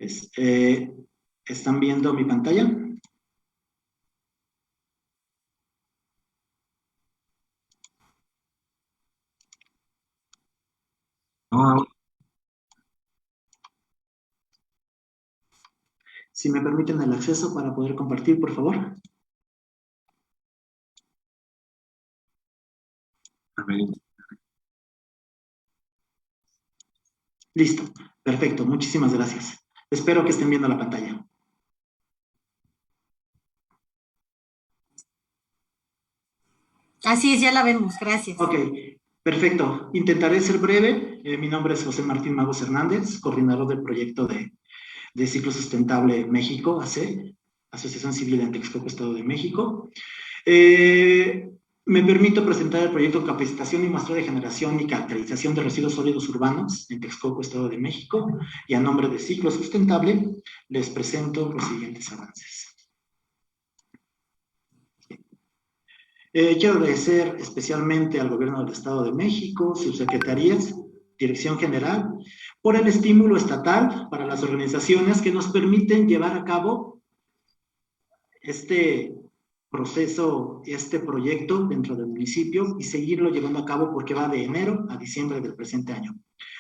Es- eh, ¿Están viendo mi pantalla? No, Si me permiten el acceso para poder compartir, por favor. a ver, Listo. Perfecto. Muchísimas gracias. Espero que estén viendo la pantalla. Así es, ya la vemos, gracias. Ok, perfecto. Intentaré ser breve. Mi nombre es José Martín Magos Hernández, coordinador del proyecto de Ciclo Sustentable México, AC, Asociación Civil en Texcoco, Estado de México. Eh, Me permito presentar el proyecto Capacitación y Muestreo de Generación y Caracterización de Residuos Sólidos Urbanos en Texcoco, Estado de México, y a nombre de Ciclo Sustentable les presento los siguientes avances. Quiero agradecer especialmente al Gobierno del Estado de México, subsecretarías, Dirección General, por el estímulo estatal para las organizaciones que nos permiten llevar a cabo este proceso, este proyecto dentro del municipio y seguirlo llevando a cabo porque va de enero a diciembre del presente año.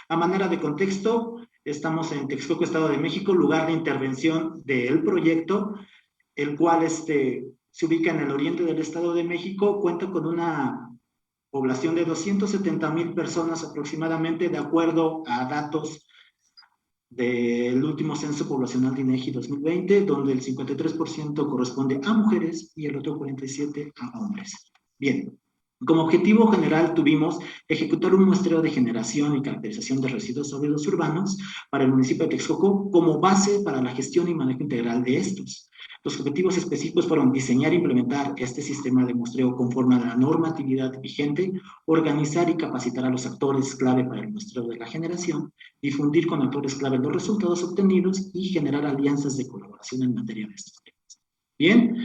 A manera de contexto, estamos en Texcoco, Estado de México, lugar de intervención del proyecto, el cual se ubica en el oriente del Estado de México, cuenta con una población de 270,000 personas aproximadamente, de acuerdo a datos del último censo poblacional de INEGI 2020, donde el 53% corresponde a mujeres y el otro 47% a hombres. Bien, como objetivo general tuvimos ejecutar un muestreo de generación y caracterización de residuos sólidos urbanos para el municipio de Texcoco como base para la gestión y manejo integral de estos. Los objetivos específicos fueron diseñar e implementar este sistema de muestreo conforme a la normatividad vigente, organizar y capacitar a los actores clave para el muestreo de la generación, difundir con actores clave los resultados obtenidos y generar alianzas de colaboración en materia de estos temas. Bien,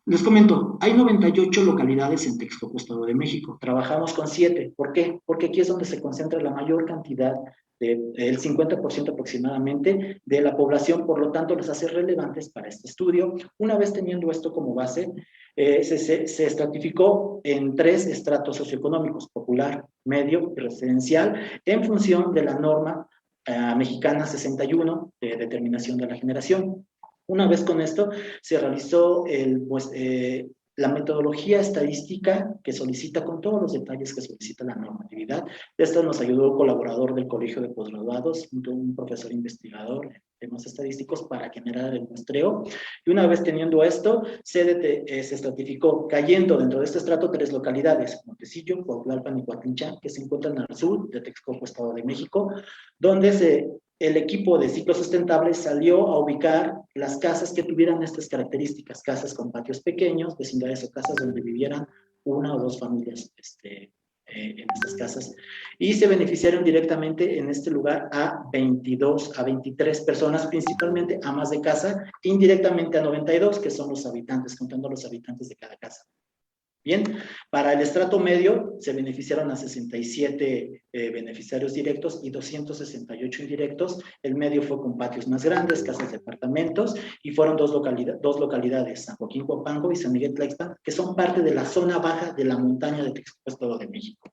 les comento, hay 98 localidades en Texcoco, Estado de México. Trabajamos con 7. ¿Por qué? Porque aquí es donde se concentra la mayor cantidad, el 50% aproximadamente de la población, por lo tanto, los hace relevantes para este estudio. Una vez teniendo esto como base, se estratificó en 3 estratos socioeconómicos: popular, medio y residencial, en función de la norma mexicana 61 de determinación de la generación. Una vez con esto, se realizó la metodología estadística que solicita, con todos los detalles que solicita la normatividad. De esto nos ayudó un colaborador del Colegio de Posgraduados, un profesor investigador en temas estadísticos, para generar el muestreo. Y una vez teniendo esto, se estratificó, cayendo dentro de este estrato 3 localidades: Montecillo, Cuautlalpan y Coatinchán, que se encuentran al sur de Texcoco, Estado de México, donde el equipo de Ciclo Sustentable salió a ubicar las casas que tuvieran estas características: casas con patios pequeños, vecindades o casas donde vivieran 1 o 2 familias en estas casas, y se beneficiaron directamente en este lugar a 22 a 23 personas, principalmente amas de casa, indirectamente a 92, que son los habitantes, contando los habitantes de cada casa. Bien, para el estrato medio se beneficiaron a 67 beneficiarios directos y 268 indirectos. El medio fue con patios más grandes, casas de apartamentos, y fueron dos localidades, San Joaquín Huapango y San Miguel Tlaxpan, que son parte de la zona baja de la montaña de Texcoco, Estado de México.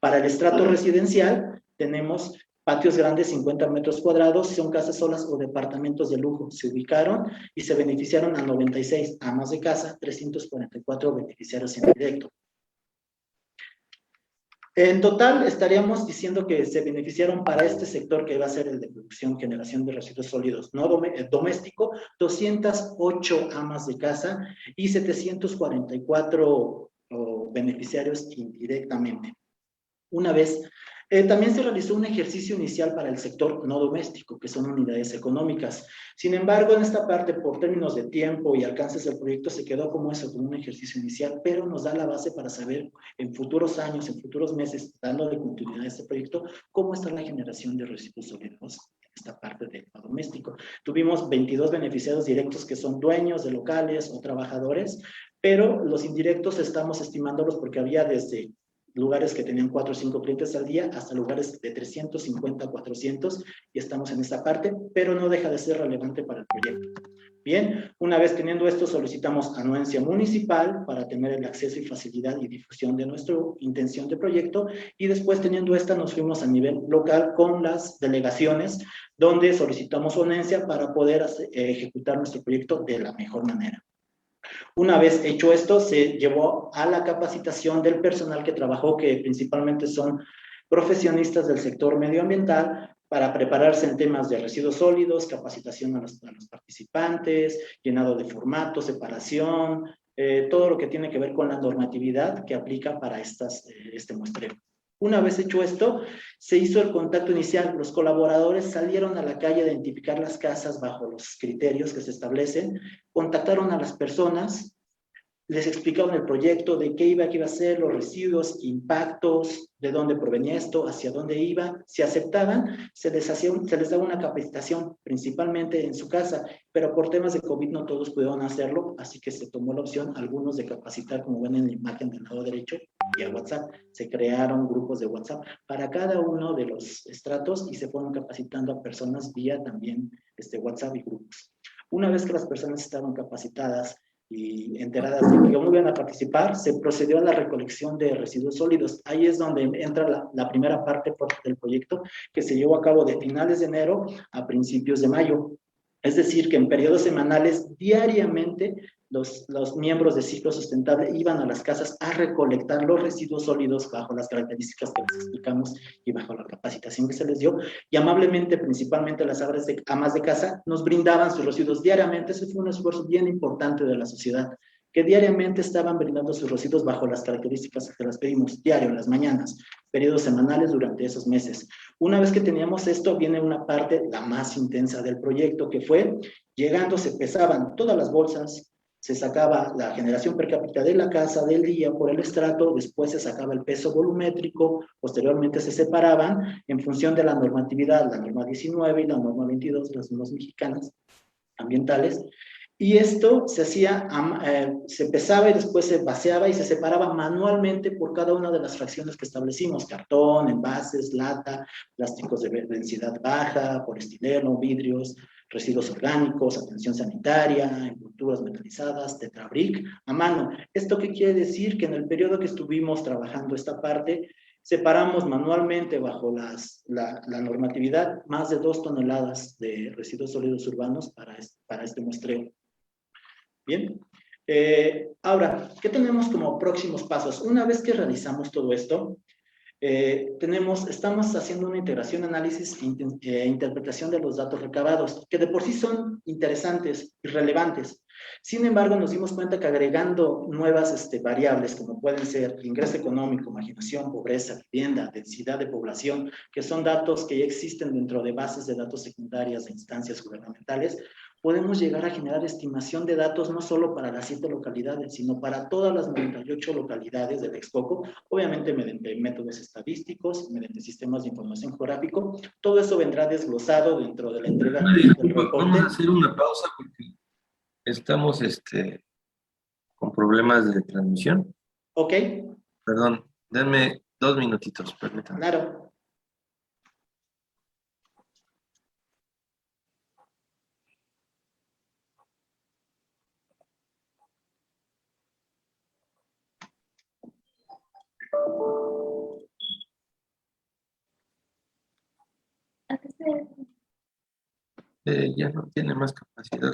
Para el estrato residencial tenemos patios grandes, 50 metros cuadrados, son casas solas o departamentos de lujo. Se ubicaron y se beneficiaron a 96 amas de casa, 344 beneficiarios en directo. En total, estaríamos diciendo que se beneficiaron para este sector, que va a ser el de producción, generación de residuos sólidos no doméstico, 208 amas de casa y 744 beneficiarios indirectamente. Una vez, también se realizó un ejercicio inicial para el sector no doméstico, que son unidades económicas. Sin embargo, en esta parte, por términos de tiempo y alcances del proyecto, se quedó como eso, como un ejercicio inicial, pero nos da la base para saber en futuros años, en futuros meses, dándole continuidad a este proyecto, cómo está la generación de residuos sólidos en esta parte del no doméstico. Tuvimos 22 beneficiados directos que son dueños de locales o trabajadores, pero los indirectos estamos estimándolos porque había desde lugares que tenían 4 o 5 clientes al día, hasta lugares de 350 a 400, y estamos en esta parte, pero no deja de ser relevante para el proyecto. Bien, una vez teniendo esto, solicitamos anuencia municipal para tener el acceso y facilidad y difusión de nuestra intención de proyecto, y después teniendo esta nos fuimos a nivel local con las delegaciones, donde solicitamos anuencia para poder ejecutar nuestro proyecto de la mejor manera. Una vez hecho esto, se llevó a la capacitación del personal que trabajó, que principalmente son profesionistas del sector medioambiental, para prepararse en temas de residuos sólidos, capacitación a los participantes, llenado de formatos, separación, todo lo que tiene que ver con la normatividad que aplica para este muestreo. Una vez hecho esto, se hizo el contacto inicial. Los colaboradores salieron a la calle a identificar las casas bajo los criterios que se establecen, contactaron a las personas, les explicaban el proyecto, de qué iba a ser, los residuos, impactos, de dónde provenía esto, hacia dónde iba. Si aceptaban, se les daba una capacitación, principalmente en su casa, pero por temas de COVID no todos pudieron hacerlo, así que se tomó la opción, algunos, de capacitar, como ven en la imagen del lado derecho, vía WhatsApp. Se crearon grupos de WhatsApp para cada uno de los estratos y se fueron capacitando a personas vía también WhatsApp y grupos. Una vez que las personas estaban capacitadas y enteradas de que no iban a participar, se procedió a la recolección de residuos sólidos. Ahí es donde entra la primera parte del proyecto, que se llevó a cabo de finales de enero a principios de mayo. Es decir, que en periodos semanales, diariamente, los miembros de Ciclo Sustentable iban a las casas a recolectar los residuos sólidos bajo las características que les explicamos y bajo la capacitación que se les dio, y amablemente, principalmente las amas de casa, nos brindaban sus residuos diariamente. Ese fue un esfuerzo bien importante de la sociedad, que diariamente estaban brindando sus residuos bajo las características que las pedimos, diario, en las mañanas, periodos semanales durante esos meses. Una vez que teníamos esto, viene una parte, la más intensa del proyecto, que fue, llegando, se pesaban todas las bolsas, se sacaba la generación per cápita de la casa del día por el estrato, después se sacaba el peso volumétrico, posteriormente se separaban en función de la normatividad, la norma 19 y la norma 22, las normas mexicanas ambientales, y esto se hacía, se pesaba y después se vaciaba y se separaba manualmente por cada una de las fracciones que establecimos: cartón, envases, lata, plásticos de densidad baja, poliestireno, vidrios, residuos orgánicos, atención sanitaria, envolturas metalizadas, tetrabric, a mano. ¿Esto qué quiere decir? Que en el periodo que estuvimos trabajando esta parte, separamos manualmente bajo la normatividad más de 2 toneladas de residuos sólidos urbanos para este muestreo. Bien. Ahora, ¿qué tenemos como próximos pasos? Una vez que realizamos todo esto, estamos haciendo una integración, análisis e interpretación de los datos recabados, que de por sí son interesantes y relevantes. Sin embargo, nos dimos cuenta que agregando nuevas variables, como pueden ser ingreso económico, marginación, pobreza, vivienda, densidad de población, que son datos que ya existen dentro de bases de datos secundarias de instancias gubernamentales, podemos llegar a generar estimación de datos no solo para las 7 localidades, sino para todas las 98 localidades del Texcoco, obviamente mediante métodos estadísticos, mediante sistemas de información geográfico. Todo eso vendrá desglosado dentro de la entrega del reporte. Vamos a hacer una pausa porque estamos con problemas de transmisión. Ok. Perdón, denme 2 minutitos, permítanme. Claro. Ya no tiene más capacidad.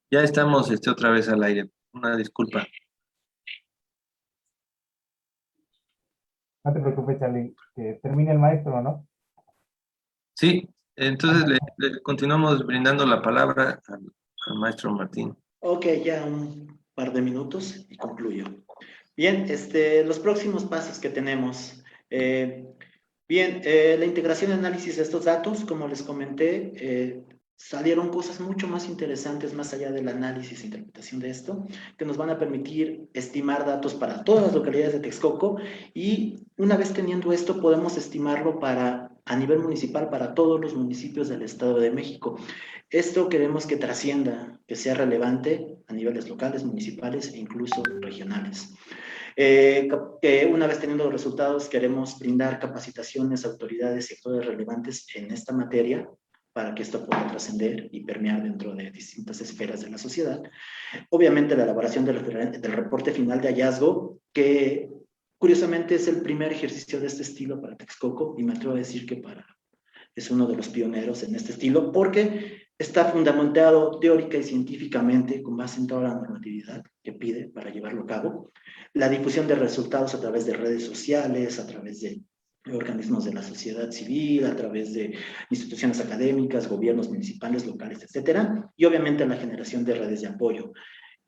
Ya estamos otra vez al aire. Una disculpa. No te preocupes, Charlie, que termine el maestro, ¿no? Sí, entonces le continuamos brindando la palabra al maestro Martín. Ok, ya un par de minutos y concluyo. Bien, los próximos pasos que tenemos. Bien, la integración y análisis de estos datos, como les comenté, salieron cosas mucho más interesantes más allá del análisis e interpretación de esto, que nos van a permitir estimar datos para todas las localidades de Texcoco y una vez teniendo esto podemos estimarlo a nivel municipal para todos los municipios del Estado de México. Esto queremos que trascienda, que sea relevante a niveles locales, municipales e incluso regionales. Que una vez teniendo los resultados queremos brindar capacitaciones a autoridades y actores relevantes en esta materia para que esto pueda trascender y permear dentro de distintas esferas de la sociedad. Obviamente la elaboración del reporte final de hallazgo, que curiosamente es el primer ejercicio de este estilo para Texcoco y me atrevo a decir que es uno de los pioneros en este estilo porque está fundamentado teórica y científicamente con base en toda la normatividad que pide para llevarlo a cabo. La difusión de resultados a través de redes sociales, a través de organismos de la sociedad civil, a través de instituciones académicas, gobiernos municipales, locales, etcétera, y obviamente la generación de redes de apoyo.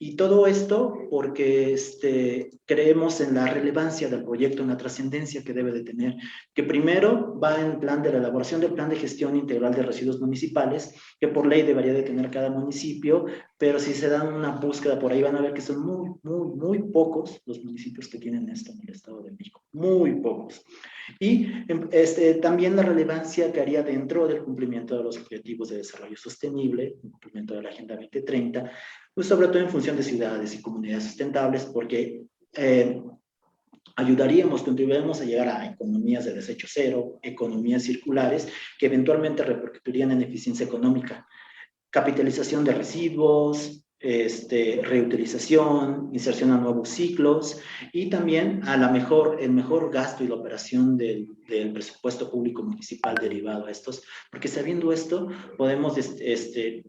Y todo esto porque creemos en la relevancia del proyecto, en la trascendencia que debe de tener, que primero va en plan de la elaboración del plan de gestión integral de residuos municipales, que por ley debería de tener cada municipio, pero si se dan una búsqueda por ahí van a ver que son muy pocos los municipios que tienen esto en el Estado de México, muy pocos. Y también la relevancia que haría dentro del cumplimiento de los objetivos de desarrollo sostenible, el cumplimiento de la Agenda 2030, pues sobre todo en función de ciudades y comunidades sustentables, porque ayudaríamos, contribuiríamos a llegar a economías de desecho cero, economías circulares, que eventualmente repercutirían en eficiencia económica, capitalización de residuos, reutilización, inserción a nuevos ciclos y también a el mejor gasto y la operación del presupuesto público municipal derivado a estos, porque sabiendo esto podemos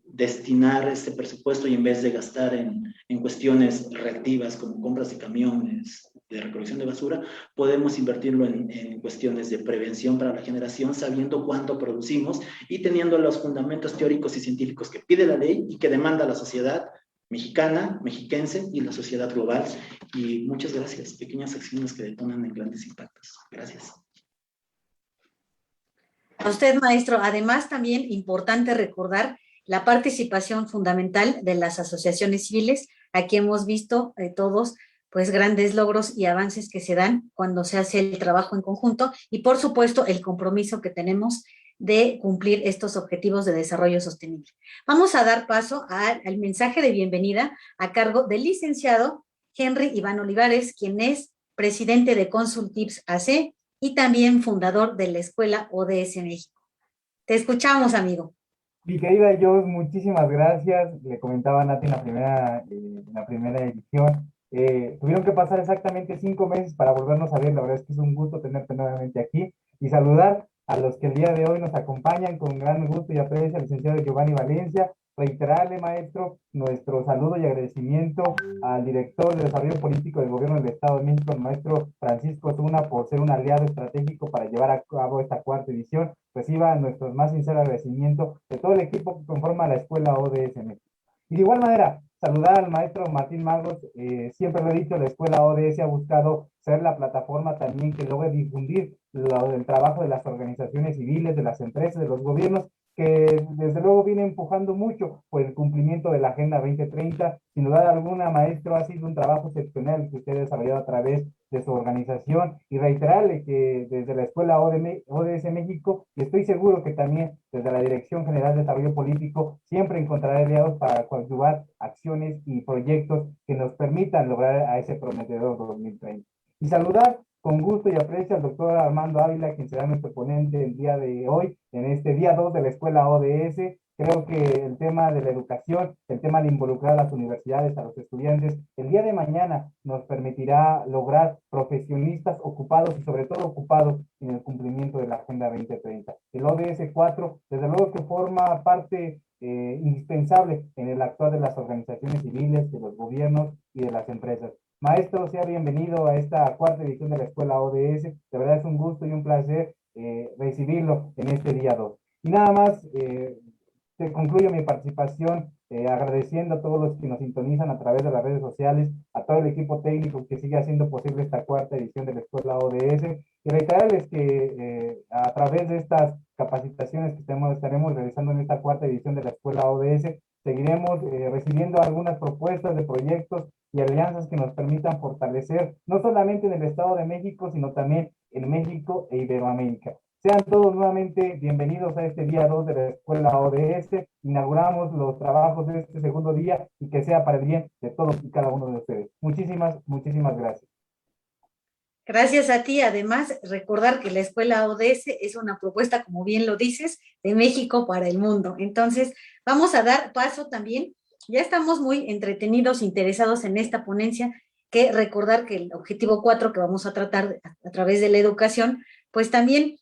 destinar este presupuesto y en vez de gastar en cuestiones reactivas como compras de camiones, de recolección de basura, podemos invertirlo en cuestiones de prevención para la generación, sabiendo cuánto producimos y teniendo los fundamentos teóricos y científicos que pide la ley y que demanda la sociedad mexicana, mexiquense y la sociedad global. Y muchas gracias. Pequeñas acciones que detonan en grandes impactos. Gracias. A usted, maestro. Además, también importante recordar la participación fundamental de las asociaciones civiles. Aquí hemos visto todos pues grandes logros y avances que se dan cuando se hace el trabajo en conjunto y por supuesto el compromiso que tenemos de cumplir estos objetivos de desarrollo sostenible. Vamos a dar paso al mensaje de bienvenida a cargo del licenciado Henry Iván Olivares, quien es presidente de Consultips AC y también fundador de la Escuela ODS México. Te escuchamos, amigo. Mi querida Jos, muchísimas gracias. Le comentaba a Nati en la primera edición. Tuvieron que pasar exactamente 5 meses para volvernos a ver. La verdad es que es un gusto tenerte nuevamente aquí y saludar a los que el día de hoy nos acompañan con gran gusto y aprecio, al licenciado Giovanni Valencia. Reiterarle, maestro, nuestro saludo y agradecimiento al director de Desarrollo Político del Gobierno del Estado de México, el maestro Francisco Zuna, por ser un aliado estratégico para llevar a cabo esta 4ª edición. Reciba nuestro más sincero agradecimiento de todo el equipo que conforma la Escuela ODS México. Y de igual manera, saludar al maestro Martín Magos. Siempre lo he dicho, la Escuela ODS ha buscado ser la plataforma también que logre difundir el trabajo de las organizaciones civiles, de las empresas, de los gobiernos, que desde luego viene empujando mucho por el cumplimiento de la Agenda 2030. Sin duda alguna, maestro, ha sido un trabajo excepcional que usted ha desarrollado a través de su organización y reiterarle que desde la Escuela ODS México, y estoy seguro que también desde la Dirección General de Desarrollo Político, siempre encontrará aliados para coadyuvar acciones y proyectos que nos permitan lograr a ese prometedor 2030. Y saludar con gusto y aprecio al doctor Armando Ávila, quien será nuestro ponente el día de hoy, en este día 2 de la Escuela ODS, Creo que el tema de la educación, el tema de involucrar a las universidades, a los estudiantes, el día de mañana nos permitirá lograr profesionistas ocupados y sobre todo ocupados en el cumplimiento de la Agenda 2030. El ODS 4, desde luego que forma parte indispensable en el actuar de las organizaciones civiles, de los gobiernos y de las empresas. Maestro, sea bienvenido a esta cuarta edición de la Escuela ODS. De verdad es un gusto y un placer recibirlo en este día 2. Y nada más, te concluyo mi participación agradeciendo a todos los que nos sintonizan a través de las redes sociales, a todo el equipo técnico que sigue haciendo posible esta cuarta edición de la Escuela ODS, y reiterarles que a través de estas capacitaciones que estaremos realizando en esta cuarta edición de la Escuela ODS, seguiremos recibiendo algunas propuestas de proyectos y alianzas que nos permitan fortalecer, no solamente en el Estado de México, sino también en México e Iberoamérica. Sean todos nuevamente bienvenidos a este día 2 de la Escuela ODS. Inauguramos los trabajos de este segundo día y que sea para el bien de todos y cada uno de ustedes. Muchísimas gracias. Gracias a ti. Además, recordar que la Escuela ODS es una propuesta, como bien lo dices, de México para el mundo. Entonces, vamos a dar paso también. Ya estamos muy entretenidos, interesados en esta ponencia, que recordar que el objetivo 4 que vamos a tratar a través de la educación, pues también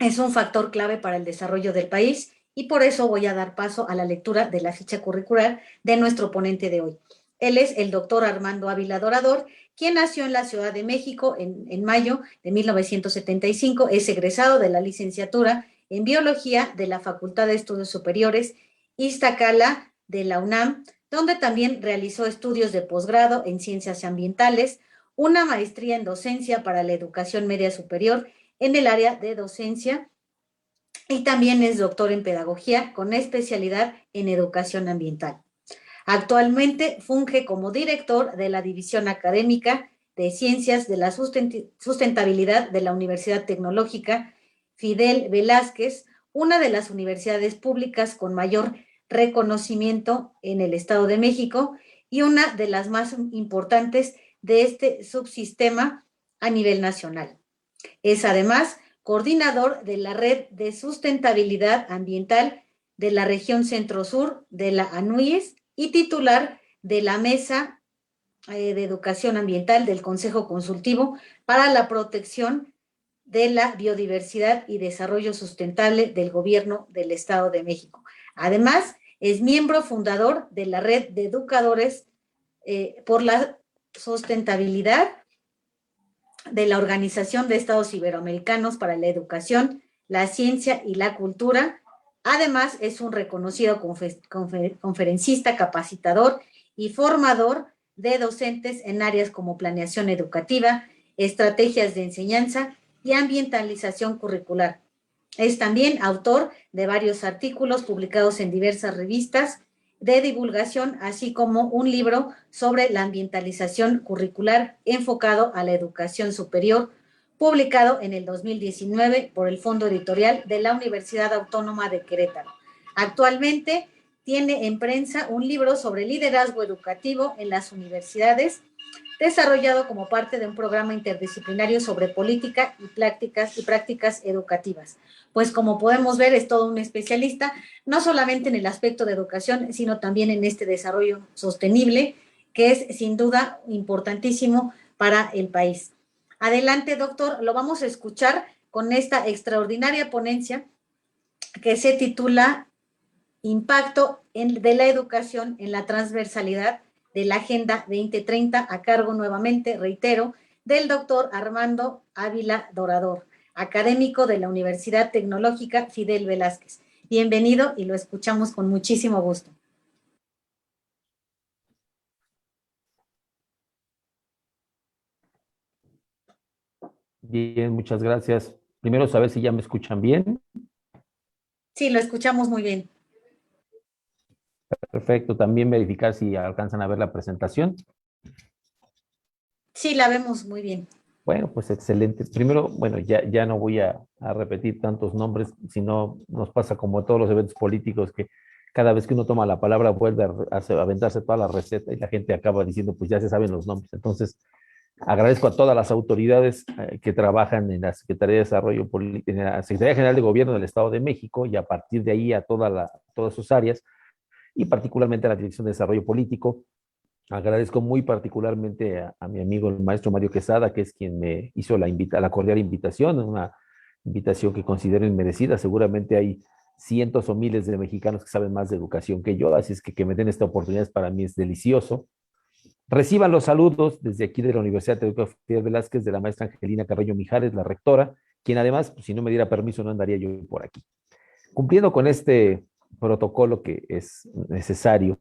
es un factor clave para el desarrollo del país, y por eso voy a dar paso a la lectura de la ficha curricular de nuestro ponente de hoy. Él es el doctor Armando Ávila Dorador, quien nació en la Ciudad de México en mayo de 1975, es egresado de la licenciatura en Biología de la Facultad de Estudios Superiores Iztacala de la UNAM, donde también realizó estudios de posgrado en Ciencias Ambientales, una maestría en Docencia para la Educación Media Superior en el área de docencia, y también es doctor en Pedagogía con especialidad en Educación Ambiental. Actualmente funge como director de la División Académica de Ciencias de la Sustentabilidad de la Universidad Tecnológica Fidel Velázquez, una de las universidades públicas con mayor reconocimiento en el Estado de México y una de las más importantes de este subsistema a nivel nacional. Es además coordinador de la Red de Sustentabilidad Ambiental de la región Centro-Sur de la ANUYES y titular de la Mesa de Educación Ambiental del Consejo Consultivo para la Protección de la Biodiversidad y Desarrollo Sustentable del Gobierno del Estado de México. Además, es miembro fundador de la Red de Educadores por la Sustentabilidad de la Organización de Estados Iberoamericanos para la Educación, la Ciencia y la Cultura. Además, es un reconocido conferencista, capacitador y formador de docentes en áreas como planeación educativa, estrategias de enseñanza y ambientalización curricular. Es también autor de varios artículos publicados en diversas revistas de divulgación, así como un libro sobre la ambientalización curricular enfocado a la educación superior, publicado en el 2019 por el Fondo Editorial de la Universidad Autónoma de Querétaro. Actualmente tiene en prensa un libro sobre liderazgo educativo en las universidades, desarrollado como parte de un programa interdisciplinario sobre política y prácticas educativas. Pues como podemos ver, es todo un especialista, no solamente en el aspecto de educación, sino también en este desarrollo sostenible, que es sin duda importantísimo para el país. Adelante, doctor, lo vamos a escuchar con esta extraordinaria ponencia que se titula Impacto de la educación en la transversalidad de la Agenda 2030, a cargo nuevamente, reitero, del doctor Armando Ávila Dorador, académico de la Universidad Tecnológica Fidel Velázquez. Bienvenido y lo escuchamos con muchísimo gusto. Bien, muchas gracias. Primero, saber si ya me escuchan bien. Sí, lo escuchamos muy bien. Perfecto. También verificar si alcanzan a ver la presentación. Sí, la vemos muy bien. Bueno, pues excelente. Primero, bueno, ya no voy a repetir tantos nombres, sino nos pasa como en todos los eventos políticos que cada vez que uno toma la palabra vuelve a aventarse toda la receta y la gente acaba diciendo, pues ya se saben los nombres. Entonces, Agradezco a todas las autoridades que trabajan en la Secretaría de Desarrollo, en la Secretaría General de Gobierno del Estado de México, y a partir de ahí a todas sus áreas, y particularmente a la Dirección de Desarrollo Político. Agradezco muy particularmente a mi amigo el maestro Mario Quesada, que es quien me hizo la cordial invitación, una invitación que considero inmerecida. Seguramente hay cientos o miles de mexicanos que saben más de educación que yo, así es que me den esta oportunidad para mí es delicioso. Reciban los saludos desde aquí de la Universidad Tecnológica Fidel Velázquez de la maestra Angelina Carreño Mijares, la rectora, quien además, pues, si no me diera permiso, no andaría yo por aquí. Cumpliendo con este protocolo que es necesario,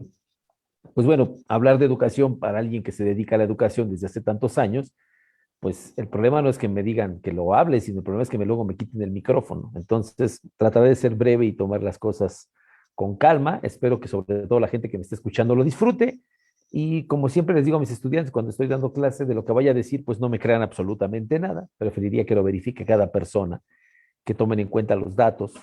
pues bueno, hablar de educación para alguien que se dedica a la educación desde hace tantos años, pues el problema no es que me digan que lo hable, sino el problema es que luego me quiten el micrófono. Entonces, trataré de ser breve y tomar las cosas con calma. Espero que sobre todo la gente que me esté escuchando lo disfrute. Y como siempre les digo a mis estudiantes cuando estoy dando clase, de lo que vaya a decir, pues no me crean absolutamente nada. Preferiría que lo verifique cada persona, que tomen en cuenta los datos.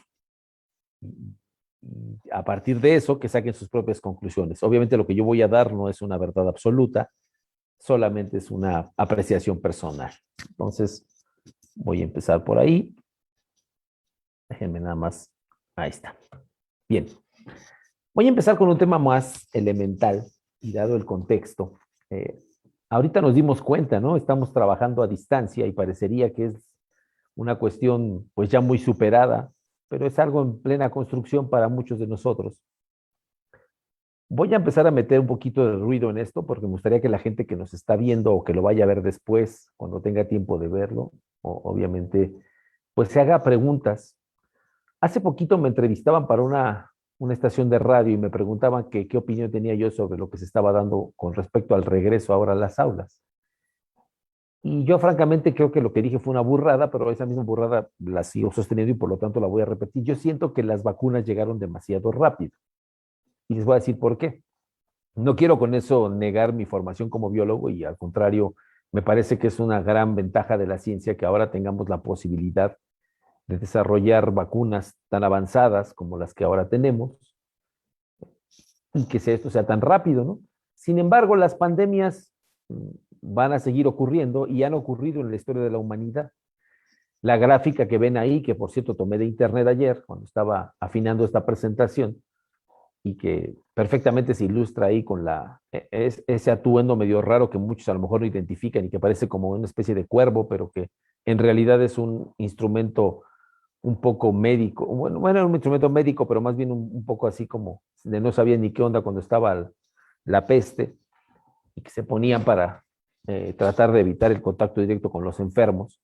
Y a partir de eso, que saquen sus propias conclusiones. Obviamente lo que yo voy a dar no es una verdad absoluta, solamente es una apreciación personal. Entonces, voy a empezar por ahí. Déjenme nada más. Ahí está. Bien. Voy a empezar con un tema más elemental y dado el contexto. Ahorita nos dimos cuenta, ¿no? Estamos trabajando a distancia y parecería que es una cuestión pues ya muy superada, pero es algo en plena construcción para muchos de nosotros. Voy a empezar a meter un poquito de ruido en esto porque me gustaría que la gente que nos está viendo o que lo vaya a ver después, cuando tenga tiempo de verlo, obviamente, pues se haga preguntas. Hace poquito me entrevistaban para una estación de radio y me preguntaban qué opinión tenía yo sobre lo que se estaba dando con respecto al regreso ahora a las aulas. Y yo francamente creo que lo que dije fue una burrada, pero esa misma burrada la sigo sosteniendo y por lo tanto la voy a repetir. Yo siento que las vacunas llegaron demasiado rápido. Y les voy a decir por qué. No quiero con eso negar mi formación como biólogo y al contrario, me parece que es una gran ventaja de la ciencia que ahora tengamos la posibilidad de desarrollar vacunas tan avanzadas como las que ahora tenemos y que esto sea tan rápido, ¿no? Sin embargo, las pandemias van a seguir ocurriendo y han ocurrido en la historia de la humanidad. La gráfica que ven ahí, que por cierto tomé de internet ayer cuando estaba afinando esta presentación y que perfectamente se ilustra ahí con ese atuendo medio raro que muchos a lo mejor no identifican y que parece como una especie de cuervo, pero que en realidad es un instrumento un poco médico, bueno, un instrumento médico, pero más bien un poco así como de no sabía ni qué onda cuando estaba la peste y que se ponían para tratar de evitar el contacto directo con los enfermos.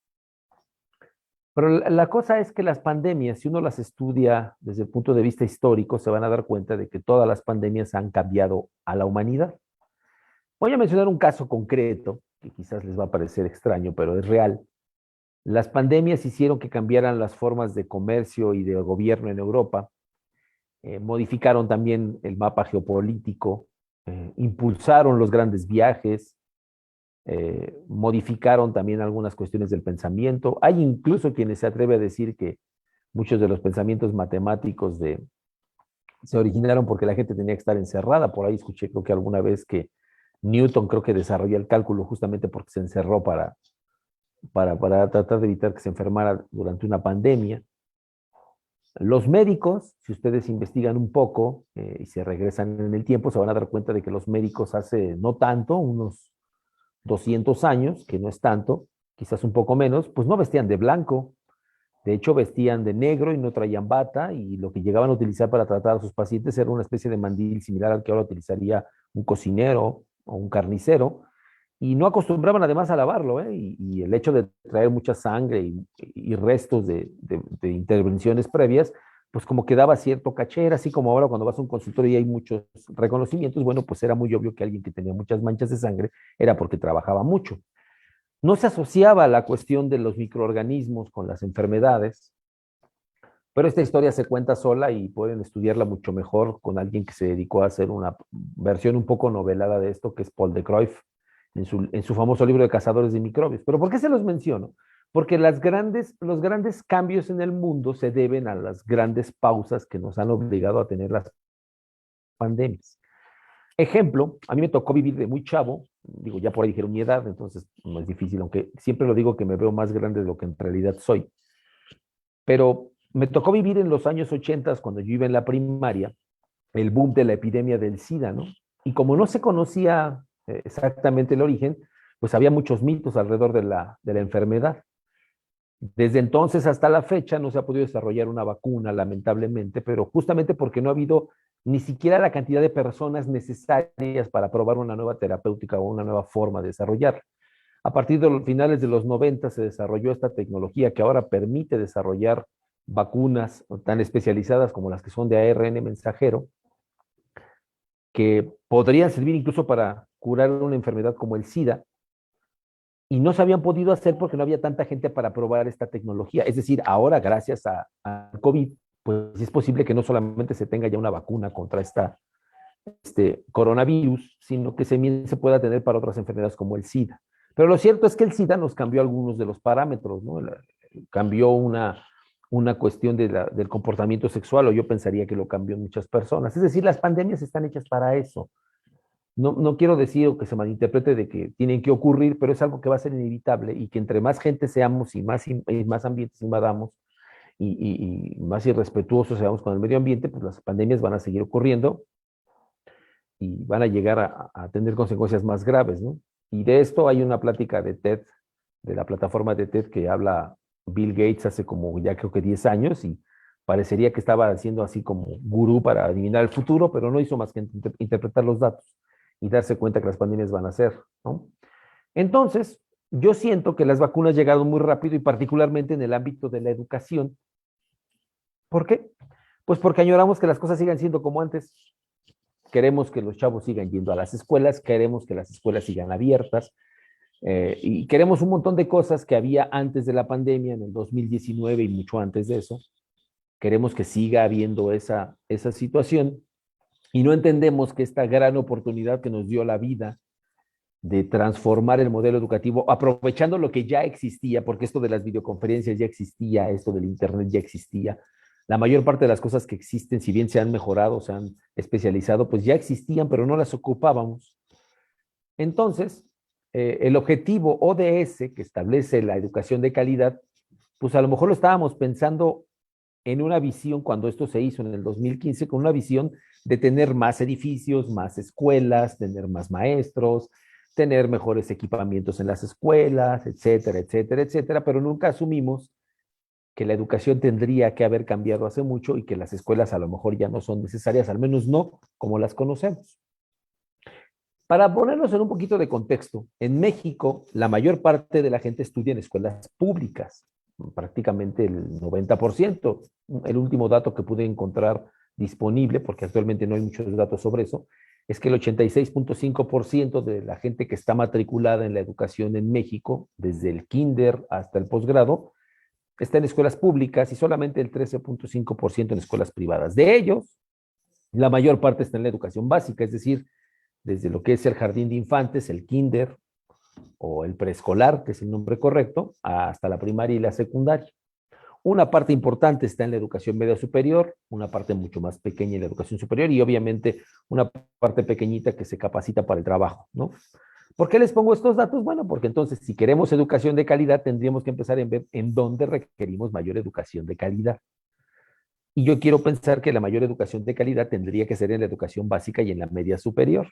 Pero la cosa es que las pandemias, si uno las estudia desde el punto de vista histórico, se van a dar cuenta de que todas las pandemias han cambiado a la humanidad. Voy a mencionar un caso concreto, que quizás les va a parecer extraño, pero es real. Las pandemias hicieron que cambiaran las formas de comercio y de gobierno en Europa, modificaron también el mapa geopolítico, impulsaron los grandes viajes, modificaron también algunas cuestiones del pensamiento. Hay incluso quienes se atreven a decir que muchos de los pensamientos matemáticos se originaron porque la gente tenía que estar encerrada. Por ahí escuché creo que alguna vez que Newton creo que desarrolló el cálculo justamente porque se encerró para tratar de evitar que se enfermara durante una pandemia. Los médicos, si ustedes investigan un poco y se regresan en el tiempo, se van a dar cuenta de que los médicos hace no tanto, unos 200 años, que no es tanto, quizás un poco menos, pues no vestían de blanco. De hecho, vestían de negro y no traían bata y lo que llegaban a utilizar para tratar a sus pacientes era una especie de mandil similar al que ahora utilizaría un cocinero o un carnicero. Y no acostumbraban además a lavarlo, ¿eh? Y el hecho de traer mucha sangre y restos de intervenciones previas, pues como que daba cierto caché, era así como ahora cuando vas a un consultorio y hay muchos reconocimientos, bueno, pues era muy obvio que alguien que tenía muchas manchas de sangre era porque trabajaba mucho. No se asociaba la cuestión de los microorganismos con las enfermedades, pero esta historia se cuenta sola y pueden estudiarla mucho mejor con alguien que se dedicó a hacer una versión un poco novelada de esto, que es Paul de Cruyff, en su famoso libro de Cazadores de Microbios. ¿Pero por qué se los menciono? Porque los grandes cambios en el mundo se deben a las grandes pausas que nos han obligado a tener las pandemias. Ejemplo, a mí me tocó vivir de muy chavo digo, ya por ahí dijeron mi edad, entonces no es difícil, aunque siempre lo digo que me veo más grande de lo que en realidad soy. Pero me tocó vivir en los años 80, cuando yo iba en la primaria, el boom de la epidemia del SIDA, ¿no? Y como no se conocía exactamente el origen, pues había muchos mitos alrededor de la enfermedad. Desde entonces hasta la fecha no se ha podido desarrollar una vacuna, lamentablemente, pero justamente porque no ha habido ni siquiera la cantidad de personas necesarias para probar una nueva terapéutica o una nueva forma de desarrollar. A partir de los finales de los 90 se desarrolló esta tecnología que ahora permite desarrollar vacunas tan especializadas como las que son de ARN mensajero, que podrían servir incluso para curar una enfermedad como el SIDA, y no se habían podido hacer porque no había tanta gente para probar esta tecnología. Es decir, ahora gracias a COVID, pues es posible que no solamente se tenga ya una vacuna contra este coronavirus, sino que se pueda tener para otras enfermedades como el SIDA. Pero lo cierto es que el SIDA nos cambió algunos de los parámetros, ¿no? Cambió una cuestión del comportamiento sexual, o yo pensaría que lo cambió muchas personas. Es decir, las pandemias están hechas para eso. No quiero decir o que se malinterprete de que tienen que ocurrir, pero es algo que va a ser inevitable y que entre más gente seamos y más ambientes invadamos y más irrespetuosos seamos con el medio ambiente, pues las pandemias van a seguir ocurriendo y van a llegar a tener consecuencias más graves, ¿no? Y de esto hay una plática de TED, de la plataforma de TED, que habla Bill Gates hace como ya creo que 10 años, y parecería que estaba haciendo así como gurú para adivinar el futuro, pero no hizo más que interpretar los datos y darse cuenta que las pandemias van a ser, ¿no? Entonces, yo siento que las vacunas llegaron muy rápido y particularmente en el ámbito de la educación. ¿Por qué? Pues porque añoramos que las cosas sigan siendo como antes. Queremos que los chavos sigan yendo a las escuelas, queremos que las escuelas sigan abiertas, y queremos un montón de cosas que había antes de la pandemia, en el 2019 y mucho antes de eso. Queremos que siga habiendo esa situación. Y no entendemos que esta gran oportunidad que nos dio la vida de transformar el modelo educativo, aprovechando lo que ya existía, porque esto de las videoconferencias ya existía, esto del internet ya existía. La mayor parte de las cosas que existen, si bien se han mejorado, se han especializado, pues ya existían, pero no las ocupábamos. Entonces, el objetivo ODS, que establece la educación de calidad, pues a lo mejor lo estábamos pensando en una visión, cuando esto se hizo en el 2015, con una visión de tener más edificios, más escuelas, tener más maestros, tener mejores equipamientos en las escuelas, etcétera, etcétera, etcétera, pero nunca asumimos que la educación tendría que haber cambiado hace mucho y que las escuelas a lo mejor ya no son necesarias, al menos no como las conocemos. Para ponernos en un poquito de contexto, en México la mayor parte de la gente estudia en escuelas públicas, prácticamente el 90%. El último dato que pude encontrar disponible, porque actualmente no hay muchos datos sobre eso, es que el 86.5% de la gente que está matriculada en la educación en México, desde el kinder hasta el posgrado, está en escuelas públicas y solamente el 13.5% en escuelas privadas. De ellos, la mayor parte está en la educación básica, es decir, desde lo que es el jardín de infantes, el kinder o el preescolar, que es el nombre correcto, hasta la primaria y la secundaria. Una parte importante está en la educación media superior, una parte mucho más pequeña en la educación superior y obviamente una parte pequeñita que se capacita para el trabajo, ¿no? ¿Por qué les pongo estos datos? Bueno, porque entonces si queremos educación de calidad tendríamos que empezar en ver en dónde requerimos mayor educación de calidad. Y yo quiero pensar que la mayor educación de calidad tendría que ser en la educación básica y en la media superior,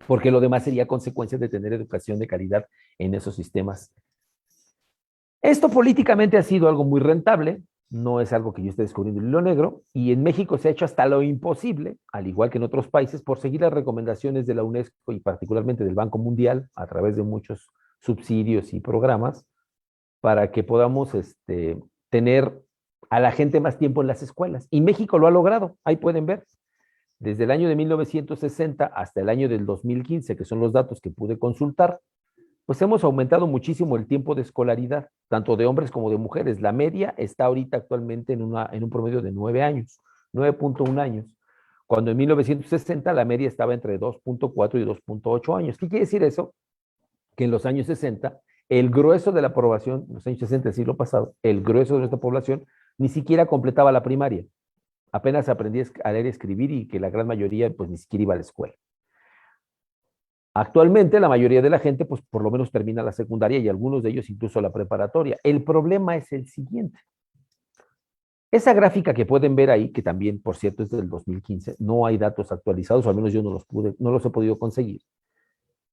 porque lo demás sería consecuencia de tener educación de calidad en esos sistemas. Esto políticamente ha sido algo muy rentable, no es algo que yo esté descubriendo el hilo negro, y en México se ha hecho hasta lo imposible, al igual que en otros países, por seguir las recomendaciones de la UNESCO y particularmente del Banco Mundial, a través de muchos subsidios y programas, para que podamos tener a la gente más tiempo en las escuelas. Y México lo ha logrado, ahí pueden ver. Desde el año de 1960 hasta el año del 2015, que son los datos que pude consultar, pues hemos aumentado muchísimo el tiempo de escolaridad, tanto de hombres como de mujeres. La media está ahorita actualmente en un promedio de 9 años, 9.1 años, cuando en 1960 la media estaba entre 2.4 y 2.8 años. ¿Qué quiere decir eso? Que en los años 60, el grueso de la población, en los años 60 del siglo pasado, el grueso de nuestra población ni siquiera completaba la primaria. Apenas aprendí a leer y escribir y que la gran mayoría pues ni siquiera iba a la escuela. Actualmente la mayoría de la gente, pues por lo menos termina la secundaria y algunos de ellos incluso la preparatoria. El problema es el siguiente. Esa gráfica que pueden ver ahí, que también, por cierto, es del 2015, no hay datos actualizados, o al menos yo no los he podido conseguir,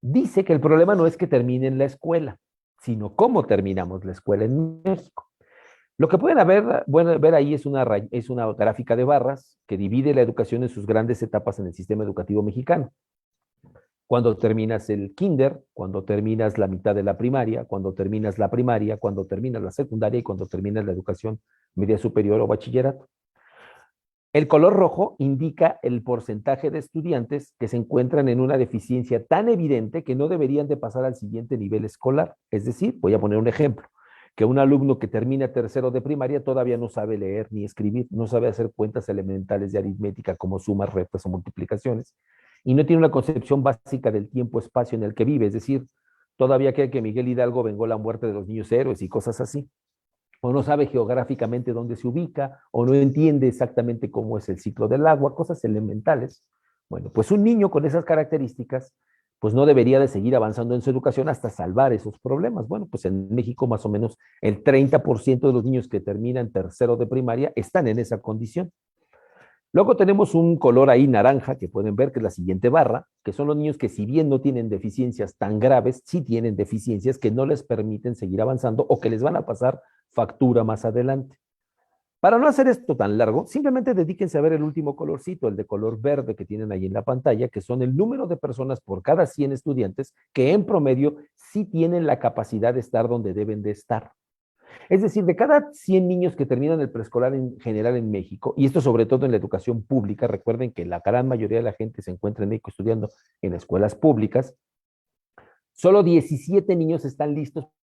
dice que el problema no es que terminen la escuela, sino cómo terminamos la escuela en México. Lo que pueden ver ahí es una gráfica de barras que divide la educación en sus grandes etapas en el sistema educativo mexicano. Cuando terminas el kinder, cuando terminas la mitad de la primaria, cuando terminas la primaria, cuando terminas la secundaria y cuando terminas la educación media superior o bachillerato. El color rojo indica el porcentaje de estudiantes que se encuentran en una deficiencia tan evidente que no deberían de pasar al siguiente nivel escolar. Es decir, voy a poner un ejemplo, que un alumno que termina tercero de primaria todavía no sabe leer ni escribir, no sabe hacer cuentas elementales de aritmética como sumas, restas o multiplicaciones, y no tiene una concepción básica del tiempo-espacio en el que vive, es decir, todavía cree que Miguel Hidalgo vengó la muerte de los niños héroes y cosas así, o no sabe geográficamente dónde se ubica, o no entiende exactamente cómo es el ciclo del agua, cosas elementales. Bueno, pues un niño con esas características, pues no debería de seguir avanzando en su educación hasta salvar esos problemas. Bueno, pues en México más o menos el 30% de los niños que terminan tercero de primaria están en esa condición. Luego tenemos un color ahí naranja que pueden ver que es la siguiente barra, que son los niños que si bien no tienen deficiencias tan graves, sí tienen deficiencias que no les permiten seguir avanzando o que les van a pasar factura más adelante. Para no hacer esto tan largo, simplemente dedíquense a ver el último colorcito, el de color verde que tienen ahí en la pantalla, que son el número de personas por cada 100 estudiantes que en promedio sí tienen la capacidad de estar donde deben de estar. Es decir, de cada 100 niños que terminan el preescolar en general en México, y esto sobre todo en la educación pública, recuerden que la gran mayoría de la gente se encuentra en México estudiando en escuelas públicas, solo 17 niños están listos para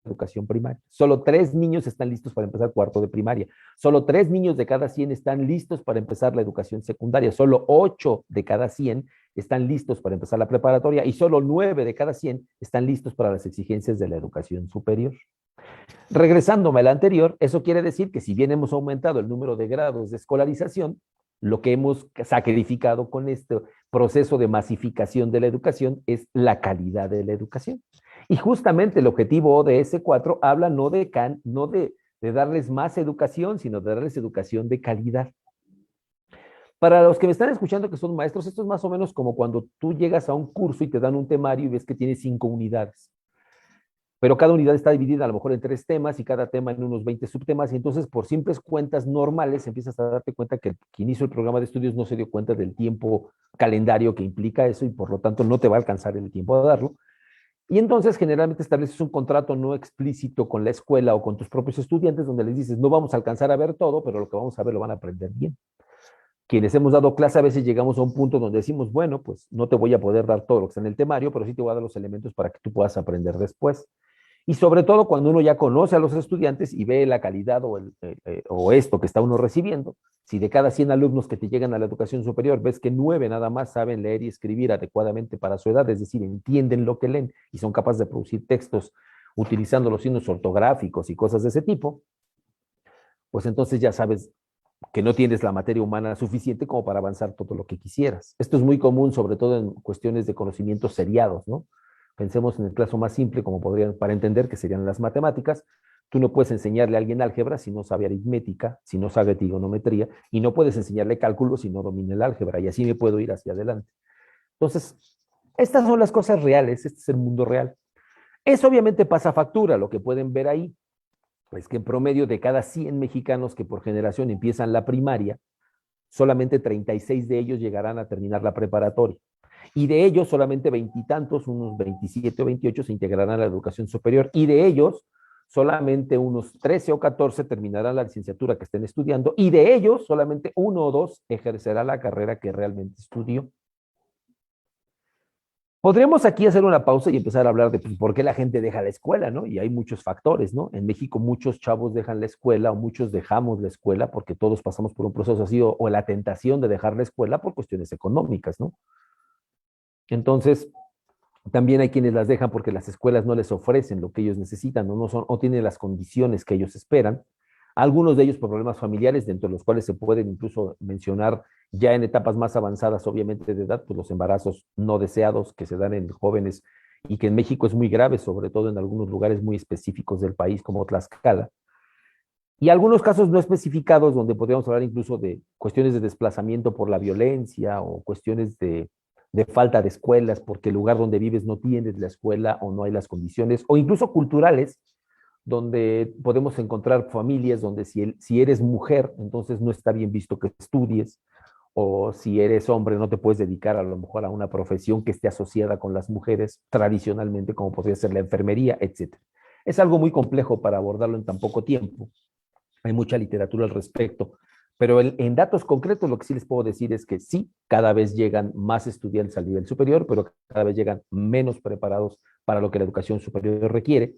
la educación primaria, solo 3 niños están listos para empezar cuarto de primaria, solo 3 niños de cada 100 están listos para empezar la educación secundaria, solo 8 de cada 100 están listos para empezar la preparatoria y solo 9 de cada 100 están listos para las exigencias de la educación superior. Regresándome al anterior, eso quiere decir que si bien hemos aumentado el número de grados de escolarización, lo que hemos sacrificado con este proceso de masificación de la educación es la calidad de la educación. Y justamente el objetivo ODS 4 habla no de darles más educación, sino de darles educación de calidad. Para los que me están escuchando que son maestros, esto es más o menos como cuando tú llegas a un curso y te dan un temario y ves que tiene 5 unidades. Pero cada unidad está dividida a lo mejor en 3 temas y cada tema en unos 20 subtemas, y entonces por simples cuentas normales empiezas a darte cuenta que quien hizo el programa de estudios no se dio cuenta del tiempo calendario que implica eso y por lo tanto no te va a alcanzar el tiempo a darlo. Y entonces generalmente estableces un contrato no explícito con la escuela o con tus propios estudiantes donde les dices, no vamos a alcanzar a ver todo, pero lo que vamos a ver lo van a aprender bien. Quienes hemos dado clase a veces llegamos a un punto donde decimos, bueno, pues no te voy a poder dar todo lo que está en el temario, pero sí te voy a dar los elementos para que tú puedas aprender después. Y sobre todo cuando uno ya conoce a los estudiantes y ve la calidad o esto que está uno recibiendo, si de cada 100 alumnos que te llegan a la educación superior ves que 9 nada más saben leer y escribir adecuadamente para su edad, es decir, entienden lo que leen y son capaces de producir textos utilizando los signos ortográficos y cosas de ese tipo, pues entonces ya sabes que no tienes la materia humana suficiente como para avanzar todo lo que quisieras. Esto es muy común, sobre todo en cuestiones de conocimientos seriados, ¿no? Pensemos en el caso más simple, como podrían, para entender, que serían las matemáticas. Tú no puedes enseñarle a alguien álgebra si no sabe aritmética, si no sabe trigonometría, y no puedes enseñarle cálculo si no domina el álgebra, y así me puedo ir hacia adelante. Entonces, estas son las cosas reales, este es el mundo real. Eso obviamente pasa factura, lo que pueden ver ahí, es que en promedio de cada 100 mexicanos que por generación empiezan la primaria, solamente 36 de ellos llegarán a terminar la preparatoria. Y de ellos solamente 20 y tantos, unos 27 o 28 se integrarán a la educación superior, y de ellos solamente unos 13 o 14 terminarán la licenciatura que estén estudiando, y de ellos solamente 1 o 2 ejercerá la carrera que realmente estudió. Podríamos aquí hacer una pausa y empezar a hablar de pues, por qué la gente deja la escuela, ¿no? Y hay muchos factores, ¿no? En México muchos chavos dejan la escuela o muchos dejamos la escuela porque todos pasamos por un proceso así o la tentación de dejar la escuela por cuestiones económicas, ¿no? Entonces, también hay quienes las dejan porque las escuelas no les ofrecen lo que ellos necesitan o no tienen las condiciones que ellos esperan. algunos de ellos por problemas familiares, dentro de los cuales se pueden incluso mencionar ya en etapas más avanzadas, obviamente de edad, pues los embarazos no deseados que se dan en jóvenes y que en México es muy grave, sobre todo en algunos lugares muy específicos del país, como Tlaxcala. Y algunos casos no especificados, donde podríamos hablar incluso de cuestiones de desplazamiento por la violencia o cuestiones de falta de escuelas, porque el lugar donde vives no tienes la escuela o no hay las condiciones, o incluso culturales, donde podemos encontrar familias donde si eres mujer, entonces no está bien visto que estudies, o si eres hombre no te puedes dedicar a lo mejor a una profesión que esté asociada con las mujeres tradicionalmente, como podría ser la enfermería, etc. Es algo muy complejo para abordarlo en tan poco tiempo. Hay mucha literatura al respecto, pero en datos concretos lo que sí les puedo decir es que sí, cada vez llegan más estudiantes al nivel superior, pero cada vez llegan menos preparados para lo que la educación superior requiere.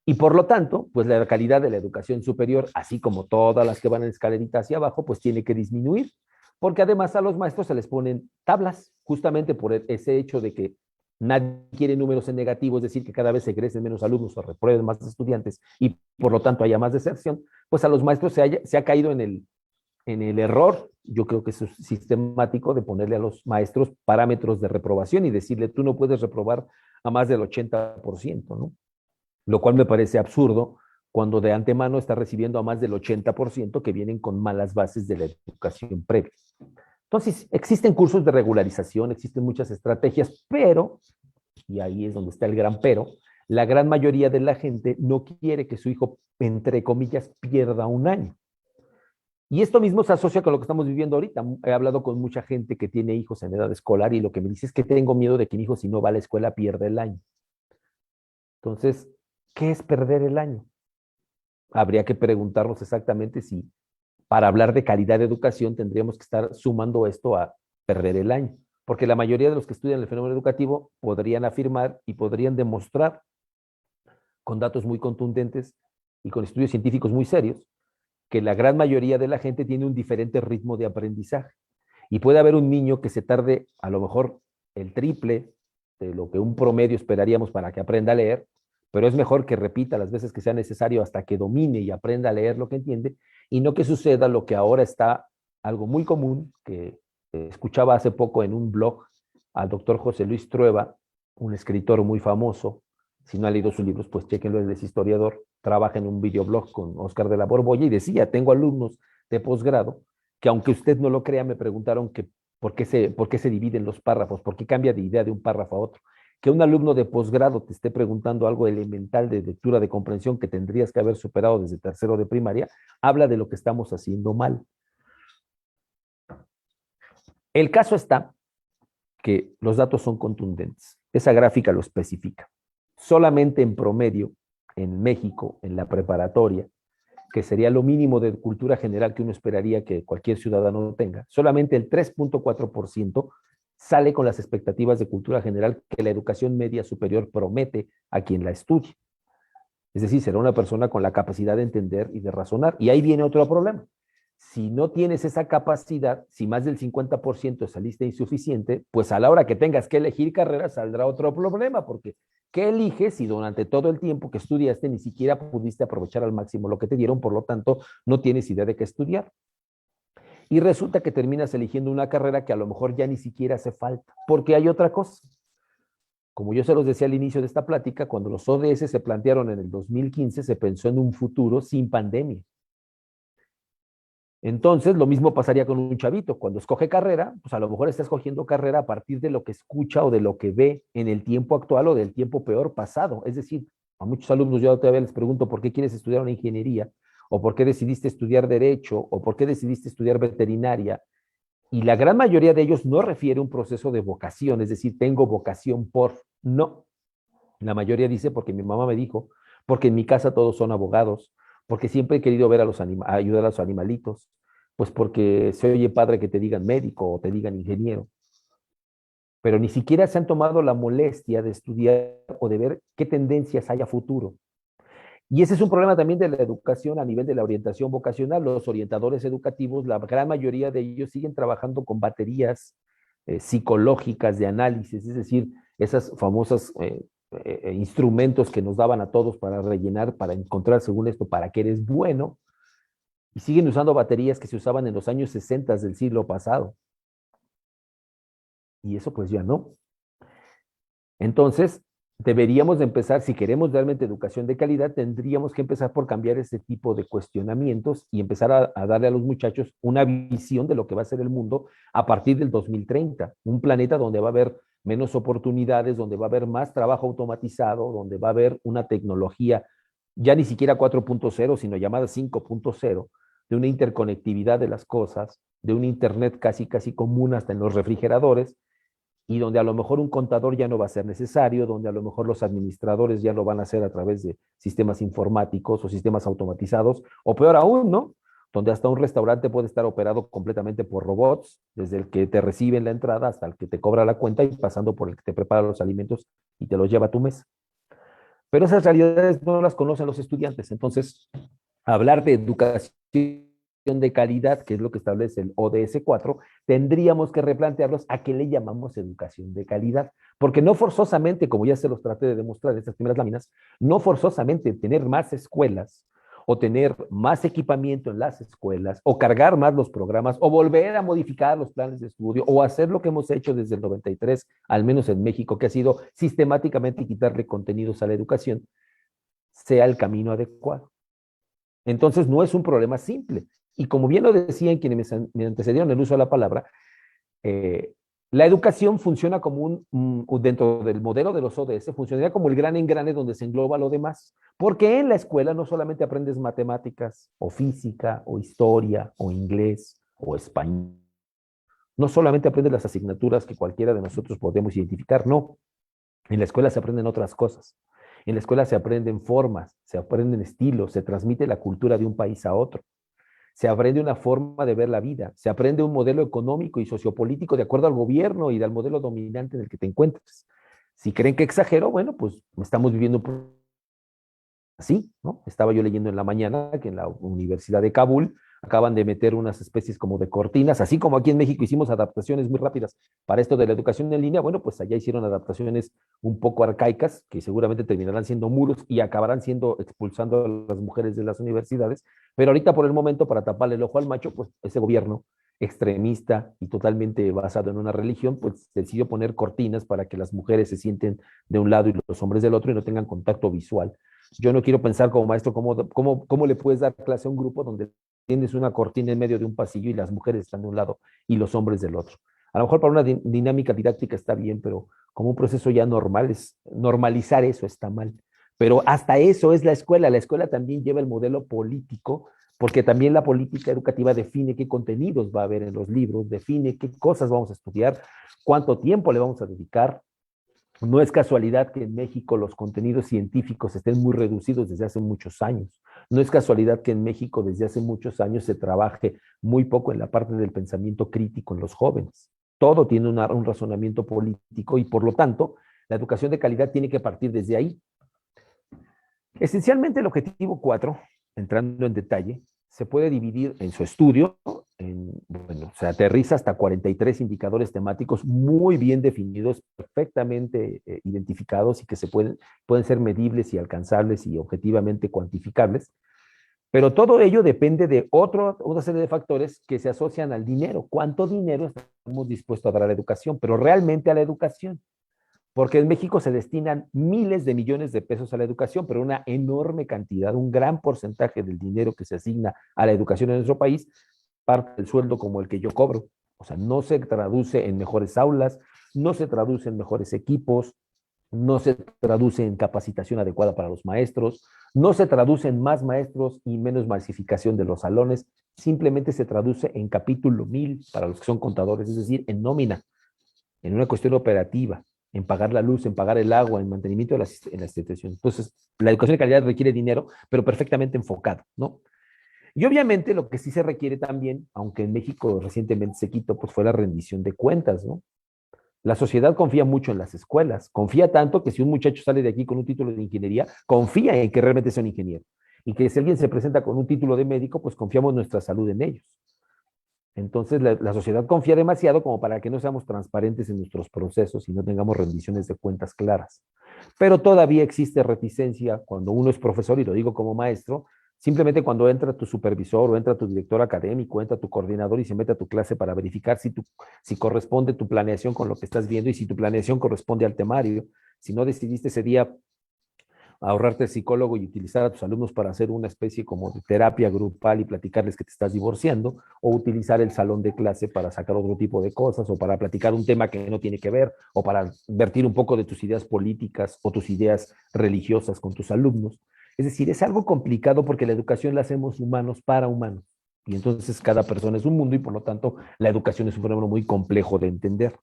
Y por lo tanto, pues la calidad de la educación superior, así como todas las que van en escalerita hacia abajo, pues tiene que disminuir, porque además a los maestros se les ponen tablas, justamente por ese hecho de que nadie quiere números en negativo, es decir, que cada vez se egresen menos alumnos o reprueben más estudiantes y por lo tanto haya más deserción, pues a los maestros se ha caído en el error, yo creo que es sistemático, de ponerle a los maestros parámetros de reprobación y decirle, tú no puedes reprobar a más del 80%, ¿no? Lo cual me parece absurdo cuando de antemano está recibiendo a más del 80% que vienen con malas bases de la educación previa. Entonces, existen cursos de regularización, existen muchas estrategias, pero, y ahí es donde está el gran pero, la gran mayoría de la gente no quiere que su hijo, entre comillas, pierda un año. Y esto mismo se asocia con lo que estamos viviendo ahorita. He hablado con mucha gente que tiene hijos en edad escolar y lo que me dice es que tengo miedo de que mi hijo, si no va a la escuela, pierda el año. Entonces, ¿qué es perder el año? Habría que preguntarnos exactamente si para hablar de calidad de educación tendríamos que estar sumando esto a perder el año, porque la mayoría de los que estudian el fenómeno educativo podrían afirmar y podrían demostrar con datos muy contundentes y con estudios científicos muy serios que la gran mayoría de la gente tiene un diferente ritmo de aprendizaje y puede haber un niño que se tarde a lo mejor el triple de lo que un promedio esperaríamos para que aprenda a leer, pero es mejor que repita las veces que sea necesario hasta que domine y aprenda a leer lo que entiende, y no que suceda lo que ahora está algo muy común, que escuchaba hace poco en un blog al doctor José Luis Trueba, un escritor muy famoso. Si no ha leído sus libros, pues chéquenlo, él es historiador, trabaja en un videoblog con Oscar de la Borbolla y decía, tengo alumnos de posgrado que aunque usted no lo crea, me preguntaron que por qué se dividen los párrafos, por qué cambia de idea de un párrafo a otro. Que un alumno de posgrado te esté preguntando algo elemental de lectura, de comprensión que tendrías que haber superado desde tercero de primaria, habla de lo que estamos haciendo mal. El caso está que los datos son contundentes. Esa gráfica lo especifica. Solamente en promedio, en México, en la preparatoria, que sería lo mínimo de cultura general que uno esperaría que cualquier ciudadano tenga, solamente el 3.4% sale con las expectativas de cultura general que la educación media superior promete a quien la estudie. Es decir, será una persona con la capacidad de entender y de razonar. Y ahí viene otro problema. Si no tienes esa capacidad, si más del 50% saliste insuficiente, pues a la hora que tengas que elegir carrera saldrá otro problema, porque ¿qué eliges si durante todo el tiempo que estudiaste ni siquiera pudiste aprovechar al máximo lo que te dieron? Por lo tanto, no tienes idea de qué estudiar. Y resulta que terminas eligiendo una carrera que a lo mejor ya ni siquiera hace falta, porque hay otra cosa. Como yo se los decía al inicio de esta plática, cuando los ODS se plantearon en el 2015, se pensó en un futuro sin pandemia. Entonces, lo mismo pasaría con un chavito. Cuando escoge carrera, pues a lo mejor está escogiendo carrera a partir de lo que escucha o de lo que ve en el tiempo actual o del tiempo peor pasado. Es decir, a muchos alumnos yo todavía les pregunto por qué quieres estudiar una ingeniería, o por qué decidiste estudiar derecho, o por qué decidiste estudiar veterinaria. Y la gran mayoría de ellos no refiere un proceso de vocación, es decir, tengo vocación por, no. La mayoría dice porque mi mamá me dijo, porque en mi casa todos son abogados, porque siempre he querido ver ayudar a los animalitos, pues porque se oye padre que te digan médico o te digan ingeniero. Pero ni siquiera se han tomado la molestia de estudiar o de ver qué tendencias hay a futuro. Y ese es un problema también de la educación a nivel de la orientación vocacional. Los orientadores educativos, la gran mayoría de ellos siguen trabajando con baterías psicológicas de análisis, es decir, esas famosas instrumentos que nos daban a todos para rellenar, para encontrar según esto, para qué eres bueno, y siguen usando baterías que se usaban en los años 60 del siglo pasado. Y eso pues ya no. Entonces, deberíamos de empezar, si queremos realmente educación de calidad, tendríamos que empezar por cambiar ese tipo de cuestionamientos y empezar a darle a los muchachos una visión de lo que va a ser el mundo a partir del 2030. Un planeta donde va a haber menos oportunidades, donde va a haber más trabajo automatizado, donde va a haber una tecnología ya ni siquiera 4.0, sino llamada 5.0, de una interconectividad de las cosas, de un internet casi común hasta en los refrigeradores, y donde a lo mejor un contador ya no va a ser necesario, donde a lo mejor los administradores ya lo van a hacer a través de sistemas informáticos o sistemas automatizados, o peor aún, ¿no? Donde hasta un restaurante puede estar operado completamente por robots, desde el que te recibe en la entrada hasta el que te cobra la cuenta y pasando por el que te prepara los alimentos y te los lleva a tu mesa. Pero esas realidades no las conocen los estudiantes. Entonces, hablar de educación de calidad, que es lo que establece el ODS 4, tendríamos que replantearlos a qué le llamamos educación de calidad. Porque no forzosamente, como ya se los traté de demostrar en estas primeras láminas, no forzosamente tener más escuelas o tener más equipamiento en las escuelas, o cargar más los programas, o volver a modificar los planes de estudio, o hacer lo que hemos hecho desde el 93, al menos en México, que ha sido sistemáticamente quitarle contenidos a la educación, sea el camino adecuado. Entonces, no es un problema simple. Y como bien lo decían quienes me antecedieron el uso de la palabra, la educación funciona como dentro del modelo de los ODS, funcionaría como el gran engrane donde se engloba lo demás. Porque en la escuela no solamente aprendes matemáticas, o física, o historia, o inglés, o español. No solamente aprendes las asignaturas que cualquiera de nosotros podemos identificar, no. En la escuela se aprenden otras cosas. En la escuela se aprenden formas, se aprenden estilos, se transmite la cultura de un país a otro. Se aprende una forma de ver la vida, se aprende un modelo económico y sociopolítico de acuerdo al gobierno y al modelo dominante en el que te encuentres. Si creen que exagero, bueno, pues estamos viviendo así, ¿no? Estaba yo leyendo en la mañana que en la Universidad de Kabul acaban de meter unas especies como de cortinas, así como aquí en México hicimos adaptaciones muy rápidas para esto de la educación en línea, bueno, pues allá hicieron adaptaciones un poco arcaicas que seguramente terminarán siendo muros y acabarán siendo expulsando a las mujeres de las universidades, pero ahorita por el momento para taparle el ojo al macho, pues ese gobierno extremista y totalmente basado en una religión, pues decidió poner cortinas para que las mujeres se sienten de un lado y los hombres del otro y no tengan contacto visual. Yo no quiero pensar como maestro cómo le puedes dar clase a un grupo donde tienes una cortina en medio de un pasillo y las mujeres están de un lado y los hombres del otro. A lo mejor para una dinámica didáctica está bien, pero como un proceso ya normal, normalizar eso está mal. Pero hasta eso es la escuela. La escuela también lleva el modelo político, porque también la política educativa define qué contenidos va a haber en los libros, define qué cosas vamos a estudiar, cuánto tiempo le vamos a dedicar. No es casualidad que en México los contenidos científicos estén muy reducidos desde hace muchos años. No es casualidad que en México desde hace muchos años se trabaje muy poco en la parte del pensamiento crítico en los jóvenes. Todo tiene un razonamiento político y por lo tanto la educación de calidad tiene que partir desde ahí. Esencialmente el objetivo 4, entrando en detalle, se puede dividir en su estudio, bueno, se aterriza hasta 43 indicadores temáticos muy bien definidos, perfectamente identificados y que pueden ser medibles y alcanzables y objetivamente cuantificables. Pero todo ello depende de una serie de factores que se asocian al dinero. ¿Cuánto dinero estamos dispuestos a dar a la educación? Pero realmente a la educación. Porque en México se destinan miles de millones de pesos a la educación, pero una enorme cantidad, un gran porcentaje del dinero que se asigna a la educación en nuestro país, parte del sueldo como el que yo cobro. O sea, no se traduce en mejores aulas, no se traduce en mejores equipos, no se traduce en capacitación adecuada para los maestros, no se traduce en más maestros y menos masificación de los salones, simplemente se traduce en capítulo 1000 para los que son contadores, es decir, en nómina, en una cuestión operativa, en pagar la luz, en pagar el agua, en mantenimiento de la institución. Entonces, la educación de calidad requiere dinero, pero perfectamente enfocado, ¿no? Y obviamente lo que sí se requiere también, aunque en México recientemente se quitó, pues fue la rendición de cuentas, ¿no? La sociedad confía mucho en las escuelas, confía tanto que si un muchacho sale de aquí con un título de ingeniería, confía en que realmente sea un ingeniero. Y que si alguien se presenta con un título de médico, pues confiamos nuestra salud en ellos. Entonces la sociedad confía demasiado como para que no seamos transparentes en nuestros procesos y no tengamos rendiciones de cuentas claras. Pero todavía existe reticencia cuando uno es profesor, y lo digo como maestro, Simplemente cuando entra tu supervisor o entra tu director académico, entra tu coordinador y se mete a tu clase para verificar si corresponde tu planeación con lo que estás viendo y si tu planeación corresponde al temario. Si no decidiste ese día ahorrarte el psicólogo y utilizar a tus alumnos para hacer una especie como de terapia grupal y platicarles que te estás divorciando, o utilizar el salón de clase para sacar otro tipo de cosas, o para platicar un tema que no tiene que ver, o para vertir un poco de tus ideas políticas o tus ideas religiosas con tus alumnos. Es decir, es algo complicado porque la educación la hacemos humanos para humanos. Y entonces cada persona es un mundo y por lo tanto la educación es un fenómeno muy complejo de entender.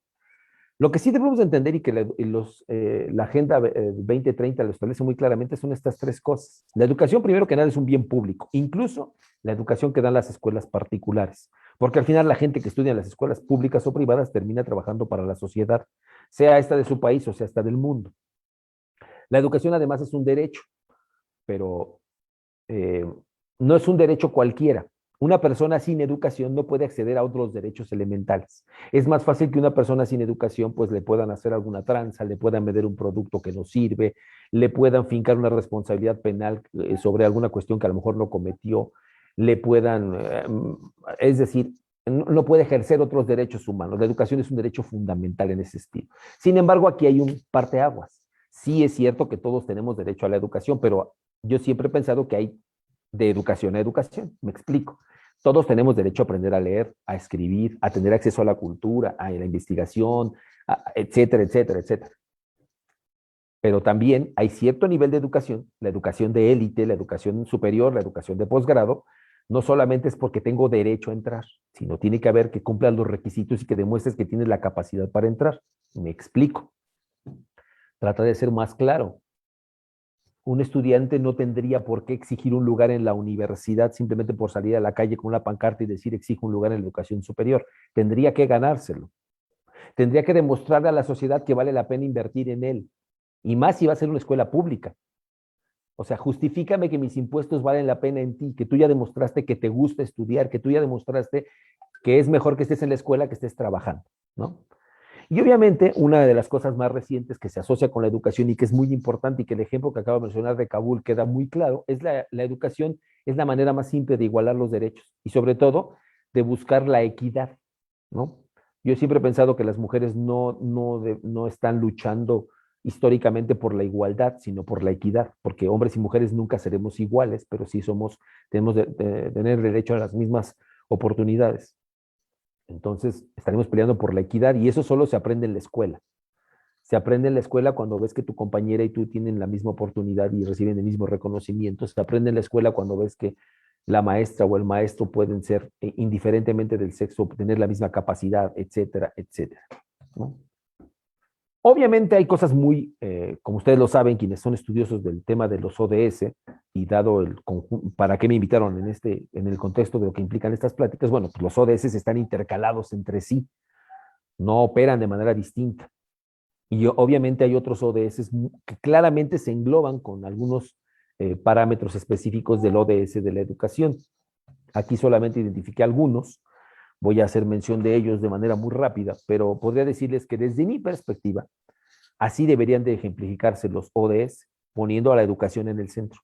Lo que sí debemos entender y que la Agenda 2030 lo establece muy claramente son estas tres cosas. La educación, primero que nada, es un bien público, incluso la educación que dan las escuelas particulares, porque al final la gente que estudia en las escuelas públicas o privadas termina trabajando para la sociedad, sea esta de su país o sea esta del mundo. La educación además es un derecho, pero no es un derecho cualquiera. Una persona sin educación no puede acceder a otros derechos elementales. Es más fácil que una persona sin educación pues le puedan hacer alguna tranza, le puedan vender un producto que no sirve, le puedan fincar una responsabilidad penal sobre alguna cuestión que a lo mejor no cometió, le puedan, es decir, no puede ejercer otros derechos humanos. La educación es un derecho fundamental en ese sentido. Sin embargo, aquí hay un parteaguas. Sí es cierto que todos tenemos derecho a la educación, pero yo siempre he pensado que hay de educación a educación. Me explico. Todos tenemos derecho a aprender a leer, a escribir, a tener acceso a la cultura, a la investigación, etcétera, etcétera, etcétera. Pero también hay cierto nivel de educación, la educación de élite, la educación superior, la educación de posgrado, no solamente es porque tengo derecho a entrar, sino tiene que haber que cumplan los requisitos y que demuestres que tienes la capacidad para entrar. Me explico. Trata de ser más claro. Un estudiante no tendría por qué exigir un lugar en la universidad simplemente por salir a la calle con una pancarta y decir exijo un lugar en la educación superior. Tendría que ganárselo. Tendría que demostrarle a la sociedad que vale la pena invertir en él. Y más si va a ser una escuela pública. O sea, justifícame que mis impuestos valen la pena en ti, que tú ya demostraste que te gusta estudiar, que tú ya demostraste que es mejor que estés en la escuela que estés trabajando, ¿no? Y obviamente una de las cosas más recientes que se asocia con la educación y que es muy importante y que el ejemplo que acabo de mencionar de Kabul queda muy claro, es la educación es la manera más simple de igualar los derechos y sobre todo de buscar la equidad, ¿no? Yo siempre he pensado que las mujeres no están luchando históricamente por la igualdad, sino por la equidad, porque hombres y mujeres nunca seremos iguales, pero sí tenemos de tener derecho a las mismas oportunidades. Entonces, estaremos peleando por la equidad y eso solo se aprende en la escuela. Se aprende en la escuela cuando ves que tu compañera y tú tienen la misma oportunidad y reciben el mismo reconocimiento. Se aprende en la escuela cuando ves que la maestra o el maestro pueden ser, indiferentemente del sexo, tener la misma capacidad, etcétera, etcétera, ¿no? Obviamente hay cosas muy, como ustedes lo saben, quienes son estudiosos del tema de los ODS, y dado el conjunto, ¿para qué me invitaron en el contexto de lo que implican estas pláticas? Bueno, pues los ODS están intercalados entre sí, no operan de manera distinta. Y obviamente hay otros ODS que claramente se engloban con algunos parámetros específicos del ODS de la educación. Aquí solamente identifiqué algunos, voy a hacer mención de ellos de manera muy rápida, pero podría decirles que desde mi perspectiva, así deberían de ejemplificarse los ODS, poniendo a la educación en el centro.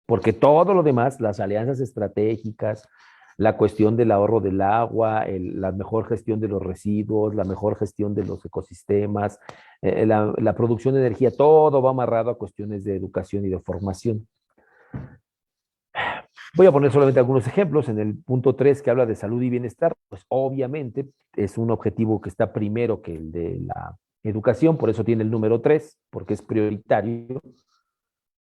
Porque todo lo demás, las alianzas estratégicas, la cuestión del ahorro del agua, la mejor gestión de los residuos, la mejor gestión de los ecosistemas, la producción de energía, todo va amarrado a cuestiones de educación y de formación. Voy a poner solamente algunos ejemplos. En el punto 3 que habla de salud y bienestar, pues obviamente es un objetivo que está primero que el de la educación, por eso tiene el número 3, porque es prioritario.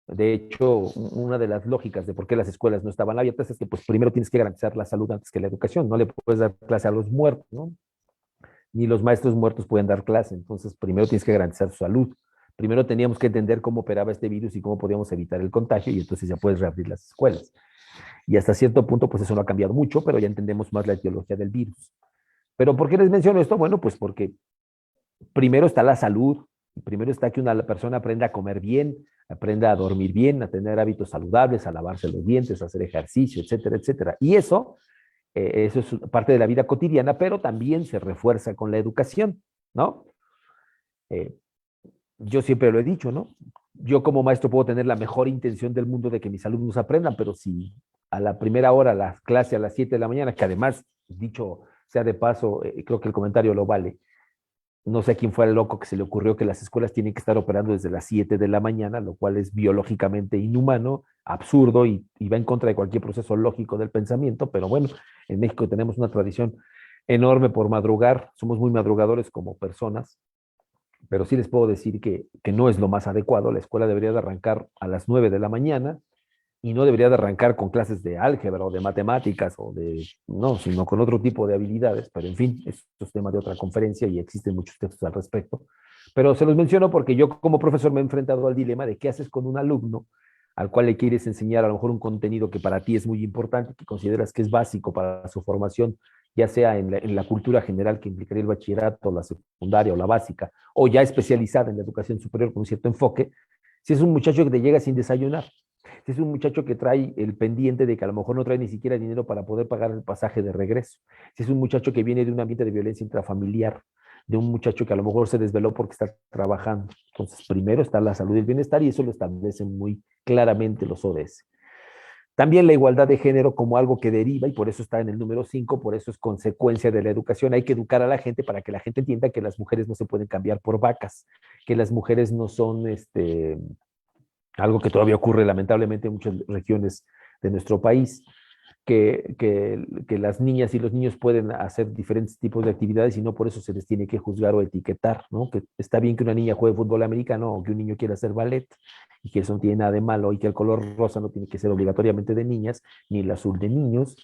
De hecho, una de las lógicas de por qué las escuelas no estaban abiertas es que pues primero tienes que garantizar la salud antes que la educación. No le puedes dar clase a los muertos, ¿no? Ni los maestros muertos pueden dar clase. Entonces, primero tienes que garantizar su salud. Primero teníamos que entender cómo operaba este virus y cómo podíamos evitar el contagio y entonces ya puedes reabrir las escuelas. Y hasta cierto punto, pues eso no ha cambiado mucho, pero ya entendemos más la etiología del virus. ¿Pero por qué les menciono esto? Bueno, pues porque primero está la salud, primero está que una persona aprenda a comer bien, aprenda a dormir bien, a tener hábitos saludables, a lavarse los dientes, a hacer ejercicio, etcétera, etcétera. Y eso es parte de la vida cotidiana, pero también se refuerza con la educación, ¿no? Yo siempre lo he dicho, ¿no? yo como maestro puedo tener la mejor intención del mundo de que mis alumnos aprendan, pero si a la primera hora la clase a las 7 de la mañana, que además, dicho sea de paso, creo que el comentario lo vale, no sé quién fue el loco que se le ocurrió que las escuelas tienen que estar operando desde las 7 de la mañana, lo cual es biológicamente inhumano, absurdo y va en contra de cualquier proceso lógico del pensamiento, pero bueno, en México tenemos una tradición enorme por madrugar, somos muy madrugadores como personas, pero sí les puedo decir que no es lo más adecuado. La escuela debería de arrancar a las 9 de la mañana y no debería de arrancar con clases de álgebra o de matemáticas o de, no, sino con otro tipo de habilidades, pero en fin, esto es tema de otra conferencia y existen muchos textos al respecto. Pero se los menciono porque yo como profesor me he enfrentado al dilema de qué haces con un alumno al cual le quieres enseñar a lo mejor un contenido que para ti es muy importante, que consideras que es básico para su formación, ya sea en la cultura general que implicaría el bachillerato, la secundaria o la básica, o ya especializada en la educación superior con un cierto enfoque, si es un muchacho que te llega sin desayunar, si es un muchacho que trae el pendiente de que a lo mejor no trae ni siquiera dinero para poder pagar el pasaje de regreso, si es un muchacho que viene de un ambiente de violencia intrafamiliar, de un muchacho que a lo mejor se desveló porque está trabajando. Entonces, primero está la salud y el bienestar y eso lo establecen muy claramente los ODS. También la igualdad de género como algo que deriva, y por eso está en el número 5, por eso es consecuencia de la educación. Hay que educar a la gente para que la gente entienda que las mujeres no se pueden cambiar por vacas, que las mujeres no son algo que todavía ocurre lamentablemente en muchas regiones de nuestro país, que las niñas y los niños pueden hacer diferentes tipos de actividades y no por eso se les tiene que juzgar o etiquetar, ¿no? Que está bien que una niña juegue fútbol americano o que un niño quiera hacer ballet y que eso no tiene nada de malo y que el color rosa no tiene que ser obligatoriamente de niñas ni el azul de niños.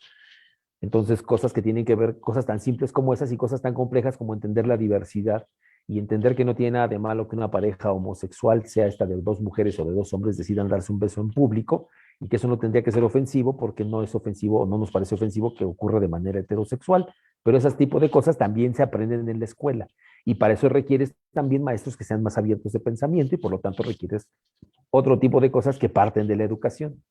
Entonces, cosas que tienen que ver, cosas tan simples como esas y cosas tan complejas como entender la diversidad y entender que no tiene nada de malo que una pareja homosexual, sea esta de dos mujeres o de dos hombres, decidan darse un beso en público y que eso no tendría que ser ofensivo porque no es ofensivo o no nos parece ofensivo que ocurra de manera heterosexual. Pero ese tipo de cosas también se aprenden en la escuela y para eso requieres también maestros que sean más abiertos de pensamiento y por lo tanto requieres otro tipo de cosas que parten de la educación.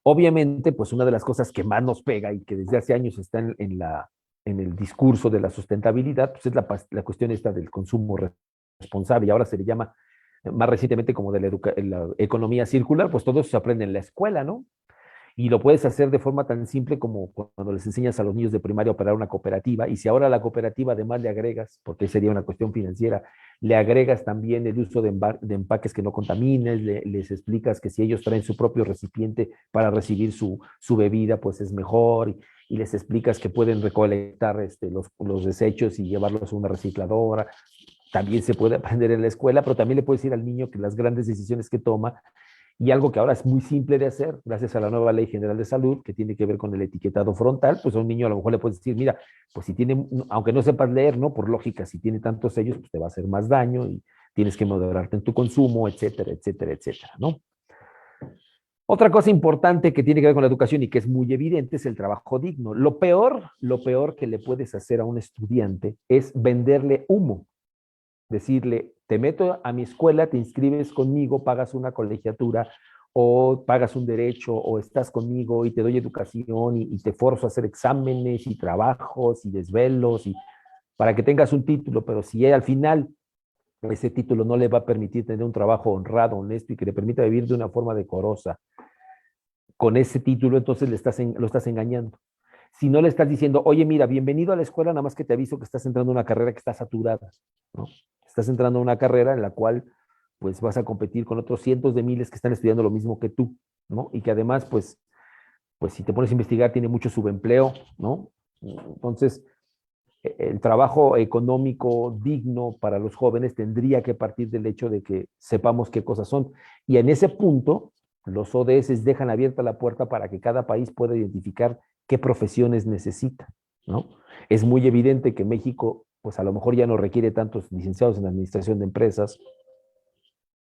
Obviamente, pues una de las cosas que más nos pega y que desde hace años está en el discurso de la sustentabilidad, pues es la cuestión esta del consumo responsable y ahora se le llama más recientemente como de la economía circular, pues todo eso se aprende en la escuela, ¿no? Y lo puedes hacer de forma tan simple como cuando les enseñas a los niños de primaria a operar una cooperativa. Y si ahora a la cooperativa además le agregas, porque sería una cuestión financiera, le agregas también el uso de empaques que no contamines, les explicas que si ellos traen su propio recipiente para recibir su bebida, pues es mejor. Y les explicas que pueden recolectar los desechos y llevarlos a una recicladora. También se puede aprender en la escuela, pero también le puedes decir al niño que las grandes decisiones que toma y algo que ahora es muy simple de hacer, gracias a la nueva Ley General de Salud, que tiene que ver con el etiquetado frontal, pues a un niño a lo mejor le puedes decir, mira, pues si tiene, aunque no sepas leer, ¿no? Por lógica, si tiene tantos sellos, pues te va a hacer más daño y tienes que moderarte en tu consumo, etcétera, etcétera, etcétera, ¿no? Otra cosa importante que tiene que ver con la educación y que es muy evidente es el trabajo digno. Lo peor que le puedes hacer a un estudiante es venderle humo. Decirle, te meto a mi escuela, te inscribes conmigo, pagas una colegiatura o pagas un derecho o estás conmigo y te doy educación y te forzo a hacer exámenes y trabajos y desvelos y para que tengas un título, pero si al final ese título no le va a permitir tener un trabajo honrado, honesto y que le permita vivir de una forma decorosa, con ese título entonces lo estás engañando. Si no le estás diciendo, oye, mira, bienvenido a la escuela, nada más que te aviso que estás entrando a una carrera que está saturada, ¿no? Estás entrando a una carrera en la cual pues vas a competir con otros cientos de miles que están estudiando lo mismo que tú, ¿no? Y que además, pues si te pones a investigar, tiene mucho subempleo, ¿no? Entonces, el trabajo económico digno para los jóvenes tendría que partir del hecho de que sepamos qué cosas son. Y en ese punto, los ODS dejan abierta la puerta para que cada país pueda identificar qué profesiones necesita, ¿no? Es muy evidente que México, pues a lo mejor ya no requiere tantos licenciados en administración de empresas.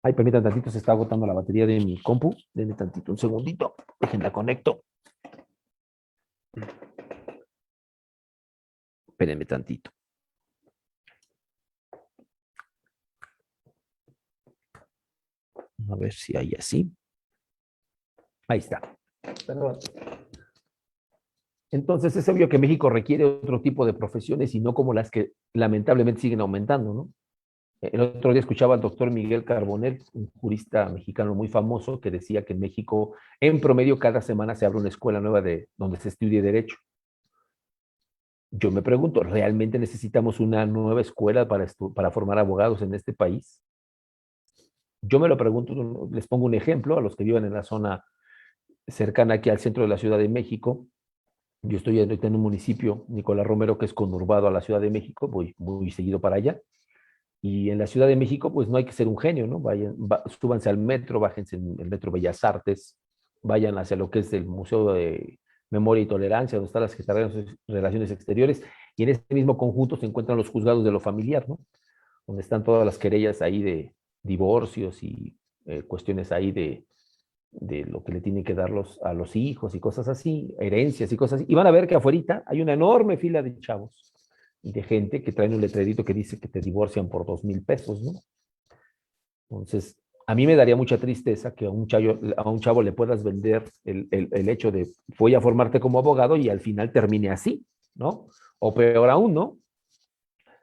Ay, permítanme tantito, se está agotando la batería de mi compu. Denme tantito, un segundito. Déjenla conecto. Espérenme tantito. A ver si hay así. Ahí está. Perdón. Entonces es obvio que México requiere otro tipo de profesiones y no como las que lamentablemente siguen aumentando, ¿no? El otro día escuchaba al doctor Miguel Carbonell, un jurista mexicano muy famoso, que decía que en México, en promedio, cada semana se abre una escuela nueva donde se estudie derecho. Yo me pregunto, ¿realmente necesitamos una nueva escuela para formar abogados en este país? Yo me lo pregunto, les pongo un ejemplo a los que viven en la zona cercana aquí al centro de la Ciudad de México. Yo estoy en un municipio, Nicolás Romero, que es conurbado a la Ciudad de México, voy muy seguido para allá. Y en la Ciudad de México, pues no hay que ser un genio, ¿no? Súbanse al metro, bájense en el Metro Bellas Artes, vayan hacia lo que es el Museo de Memoria y Tolerancia, donde están las Secretarías de Relaciones Exteriores, y en este mismo conjunto se encuentran los juzgados de lo familiar, ¿no? Donde están todas las querellas ahí de divorcios y cuestiones ahí de lo que le tienen que dar a los hijos y cosas así, herencias y cosas así. Y van a ver que afuera hay una enorme fila de chavos y de gente que traen un letrerito que dice que te divorcian por 2,000 pesos, ¿no? Entonces, a mí me daría mucha tristeza que a un chavo le puedas vender el hecho de voy a formarte como abogado y al final termine así, ¿no? O peor aún, ¿no?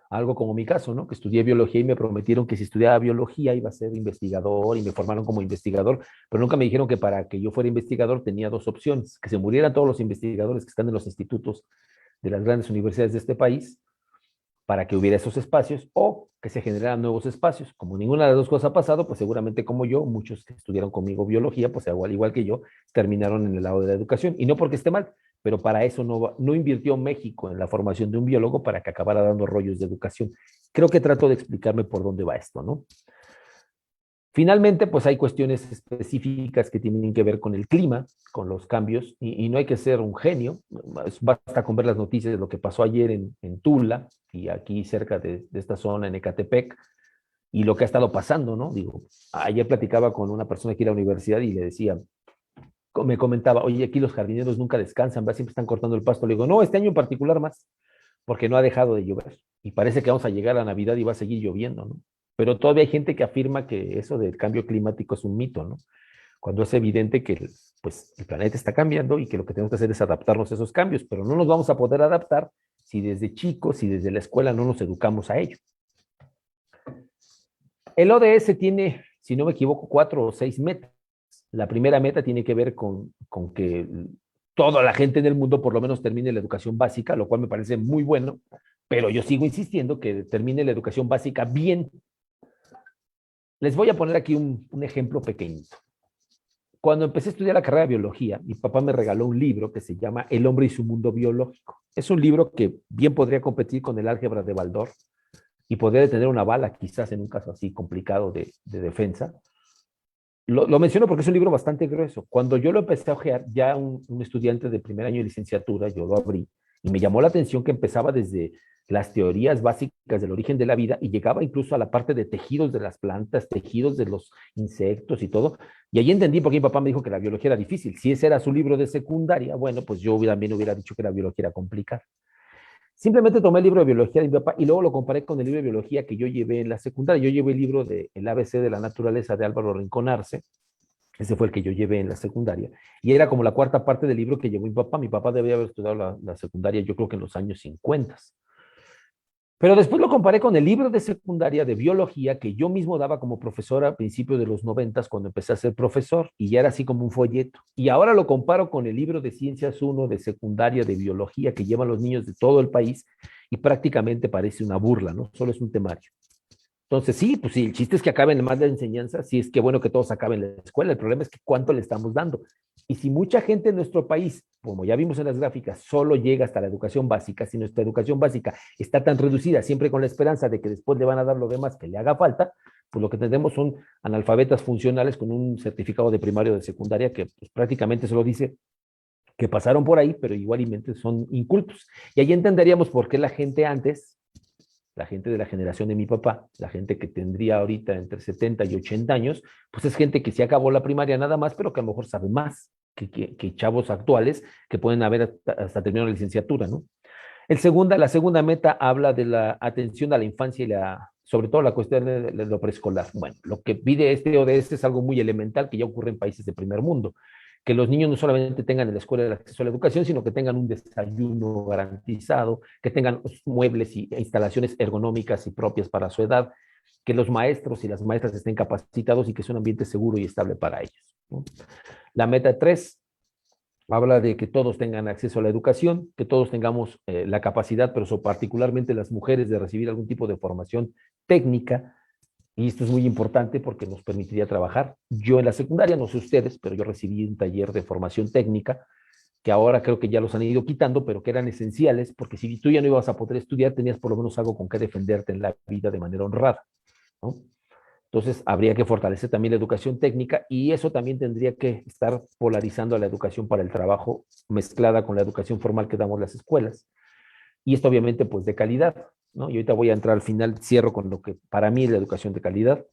Algo como mi caso, ¿no? Que estudié biología y me prometieron que si estudiaba biología iba a ser investigador y me formaron como investigador, pero nunca me dijeron que para que yo fuera investigador tenía dos opciones, que se murieran todos los investigadores que están en los institutos de las grandes universidades de este país para que hubiera esos espacios o que se generaran nuevos espacios. Como ninguna de las dos cosas ha pasado, pues seguramente como yo, muchos que estudiaron conmigo biología, pues igual que yo, terminaron en el lado de la educación. Y no porque esté mal, pero para eso no invirtió México en la formación de un biólogo para que acabara dando rollos de educación. Creo que trato de explicarme por dónde va esto, ¿no? Finalmente, pues hay cuestiones específicas que tienen que ver con el clima, con los cambios, y no hay que ser un genio, basta con ver las noticias de lo que pasó ayer en Tula y aquí cerca de esta zona en Ecatepec, y lo que ha estado pasando, ¿no? Digo, ayer platicaba con una persona aquí en la universidad y le decía, me comentaba, oye, aquí los jardineros nunca descansan, siempre están cortando el pasto. Le digo, no, este año en particular más, porque no ha dejado de llover, y parece que vamos a llegar a Navidad y va a seguir lloviendo, ¿no? Pero todavía hay gente que afirma que eso del cambio climático es un mito, ¿no? Cuando es evidente que pues, el planeta está cambiando y que lo que tenemos que hacer es adaptarnos a esos cambios, pero no nos vamos a poder adaptar si desde chicos, si desde la escuela no nos educamos a ello. El ODS tiene, si no me equivoco, 4 o 6 metas. La primera meta tiene que ver con que toda la gente en el mundo por lo menos termine la educación básica, lo cual me parece muy bueno, pero yo sigo insistiendo que termine la educación básica bien. Les voy a poner aquí un ejemplo pequeñito. Cuando empecé a estudiar la carrera de biología, mi papá me regaló un libro que se llama El hombre y su mundo biológico. Es un libro que bien podría competir con el álgebra de Baldor y podría tener una bala quizás en un caso así complicado de defensa. Lo menciono porque es un libro bastante grueso. Cuando yo lo empecé a ojear, ya un estudiante de primer año de licenciatura, yo lo abrí y me llamó la atención que empezaba desde las teorías básicas del origen de la vida y llegaba incluso a la parte de tejidos de las plantas, tejidos de los insectos y todo. Y ahí entendí por qué mi papá me dijo que la biología era difícil. Si ese era su libro de secundaria, bueno, pues yo también hubiera dicho que la biología era complicada. Simplemente tomé el libro de biología de mi papá y luego lo comparé con el libro de biología que yo llevé en la secundaria. Yo llevé el libro de El ABC de la naturaleza de Álvaro Rincón Arce. Ese fue el que yo llevé en la secundaria. Y era como la cuarta parte del libro que llevó mi papá. Mi papá debía haber estudiado la secundaria, yo creo que en los años 50. Pero después lo comparé con el libro de secundaria de biología que yo mismo daba como profesor a principios de los 90 cuando empecé a ser profesor y ya era así como un folleto. Y ahora lo comparo con el libro de Ciencias 1 de secundaria de biología que llevan los niños de todo el país y prácticamente parece una burla, ¿no? Solo es un temario. Entonces, sí, pues sí, el chiste es que acaben más la enseñanza, sí es que bueno que todos acaben la escuela, el problema es que cuánto le estamos dando. Y si mucha gente en nuestro país, como ya vimos en las gráficas, solo llega hasta la educación básica, si nuestra educación básica está tan reducida, siempre con la esperanza de que después le van a dar lo demás que le haga falta, pues lo que tenemos son analfabetas funcionales con un certificado de primario de secundaria que pues, prácticamente solo dice que pasaron por ahí, pero igualmente son incultos. Y ahí entenderíamos por qué la gente antes, la gente de la generación de mi papá, la gente que tendría ahorita entre 70 y 80 años, pues es gente que sí acabó la primaria nada más, pero que a lo mejor sabe más que chavos actuales que pueden haber hasta terminado la licenciatura, ¿no? La segunda meta habla de la atención a la infancia y sobre todo la cuestión de lo preescolar. Bueno, lo que pide este ODS es algo muy elemental que ya ocurre en países de primer mundo, que los niños no solamente tengan en la escuela el acceso a la educación, sino que tengan un desayuno garantizado, que tengan muebles e instalaciones ergonómicas y propias para su edad, que los maestros y las maestras estén capacitados y que sea un ambiente seguro y estable para ellos, ¿no? La meta 3 habla de que todos tengan acceso a la educación, que todos tengamos la capacidad, pero particularmente las mujeres, de recibir algún tipo de formación técnica. Y esto es muy importante porque nos permitiría trabajar. Yo en la secundaria, no sé ustedes, pero yo recibí un taller de formación técnica, que ahora creo que ya los han ido quitando, pero que eran esenciales, porque si tú ya no ibas a poder estudiar, tenías por lo menos algo con que defenderte en la vida de manera honrada, ¿no? Entonces, habría que fortalecer también la educación técnica, y eso también tendría que estar polarizando a la educación para el trabajo, mezclada con la educación formal que damos las escuelas. Y esto obviamente pues de calidad, ¿no? Y ahorita voy a entrar al final, cierro con lo que para mí es la educación de calidad.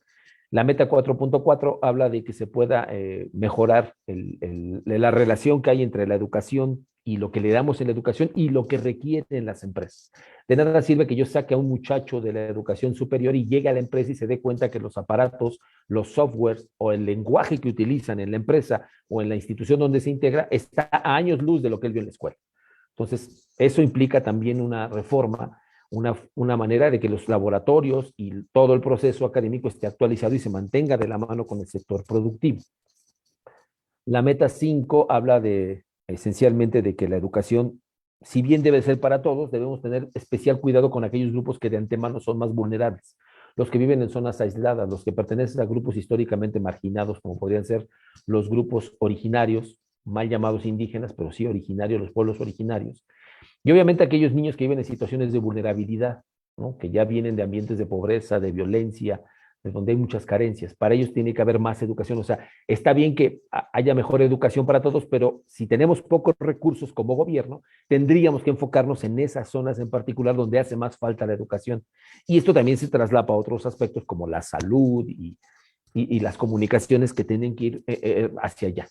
La meta 4.4 habla de que se pueda mejorar la relación que hay entre la educación y lo que le damos en la educación y lo que requieren las empresas. De nada sirve que yo saque a un muchacho de la educación superior y llegue a la empresa y se dé cuenta que los aparatos, los softwares o el lenguaje que utilizan en la empresa o en la institución donde se integra está a años luz de lo que él vio en la escuela. Entonces, eso implica también una reforma, una manera de que los laboratorios y todo el proceso académico esté actualizado y se mantenga de la mano con el sector productivo. La meta 5 habla esencialmente de que la educación, si bien debe ser para todos, debemos tener especial cuidado con aquellos grupos que de antemano son más vulnerables. Los que viven en zonas aisladas, los que pertenecen a grupos históricamente marginados, como podrían ser los grupos originarios, mal llamados indígenas, pero sí originarios, los pueblos originarios. Y obviamente aquellos niños que viven en situaciones de vulnerabilidad, ¿no? Que ya vienen de ambientes de pobreza, de violencia, de donde hay muchas carencias. Para ellos tiene que haber más educación. O sea, está bien que haya mejor educación para todos, pero si tenemos pocos recursos como gobierno, tendríamos que enfocarnos en esas zonas en particular donde hace más falta la educación. Y esto también se traslapa a otros aspectos como la salud y las comunicaciones que tienen que ir hacia allá,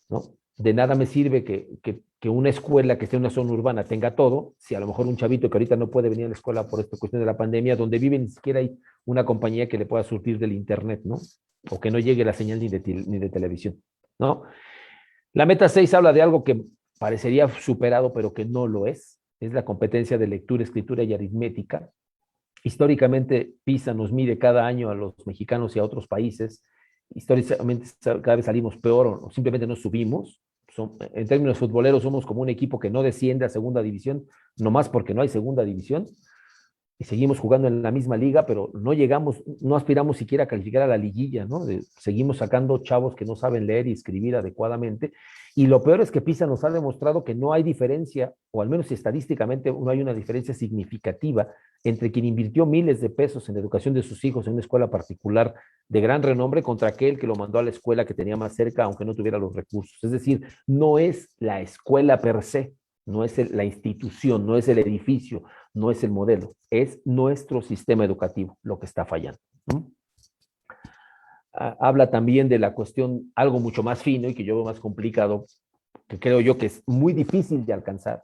¿no? De nada me sirve que una escuela que esté en una zona urbana tenga todo, si a lo mejor un chavito que ahorita no puede venir a la escuela por esta cuestión de la pandemia, donde vive ni siquiera hay una compañía que le pueda surtir del internet, ¿no? O que no llegue la señal ni de televisión, ¿no? La meta 6 habla de algo que parecería superado, pero que no lo es la competencia de lectura, escritura y aritmética. Históricamente, PISA nos mide cada año a los mexicanos y a otros países. Históricamente cada vez salimos peor o simplemente no subimos. En términos futboleros somos como un equipo que no desciende a segunda división, nomás porque no hay segunda división, y seguimos jugando en la misma liga, pero no llegamos, no aspiramos siquiera a calificar a la liguilla, ¿no? Seguimos sacando chavos que no saben leer y escribir adecuadamente, y lo peor es que PISA nos ha demostrado que no hay diferencia, o al menos estadísticamente no hay una diferencia significativa entre quien invirtió miles de pesos en la educación de sus hijos en una escuela particular de gran renombre contra aquel que lo mandó a la escuela que tenía más cerca, aunque no tuviera los recursos. Es decir, no es la escuela per se, no es la institución, no es el edificio, no es el modelo, es nuestro sistema educativo lo que está fallando, ¿no? Habla también de la cuestión, algo mucho más fino y que yo veo más complicado, que creo yo que es muy difícil de alcanzar,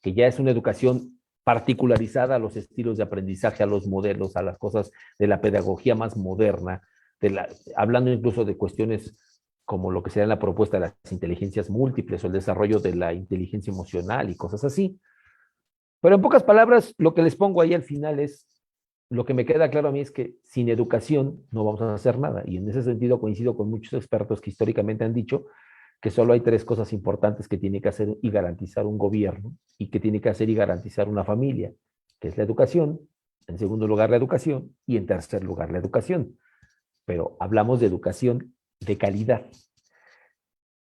que ya es una educación particularizada a los estilos de aprendizaje, a los modelos, a las cosas de la pedagogía más moderna, hablando incluso de cuestiones como lo que sería la propuesta de las inteligencias múltiples o el desarrollo de la inteligencia emocional y cosas así. Pero en pocas palabras, lo que les pongo ahí al final es, lo que me queda claro a mí es que sin educación no vamos a hacer nada. Y en ese sentido coincido con muchos expertos que históricamente han dicho que solo hay 3 cosas importantes que tiene que hacer y garantizar un gobierno y que tiene que hacer y garantizar una familia, que es la educación, en segundo lugar la educación y en tercer lugar la educación. Pero hablamos de educación de calidad.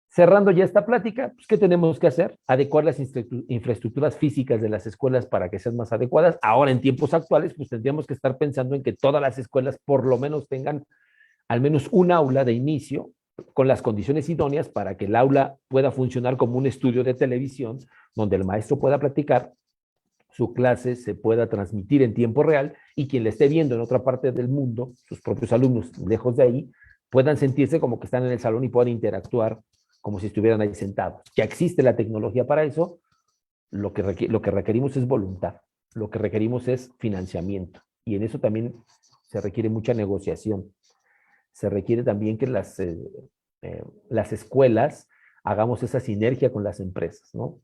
Cerrando ya esta plática, pues, ¿qué tenemos que hacer? Adecuar las infraestructuras físicas de las escuelas para que sean más adecuadas. Ahora, en tiempos actuales, pues tendríamos que estar pensando en que todas las escuelas por lo menos tengan al menos un aula de inicio con las condiciones idóneas para que el aula pueda funcionar como un estudio de televisión donde el maestro pueda platicar, su clase se pueda transmitir en tiempo real y quien le esté viendo en otra parte del mundo, sus propios alumnos lejos de ahí, puedan sentirse como que están en el salón y puedan interactuar como si estuvieran ahí sentados. Ya existe la tecnología para eso, lo que requerimos es voluntad, lo que requerimos es financiamiento, y en eso también se requiere mucha negociación. Se requiere también que las escuelas hagamos esa sinergia con las empresas, ¿no?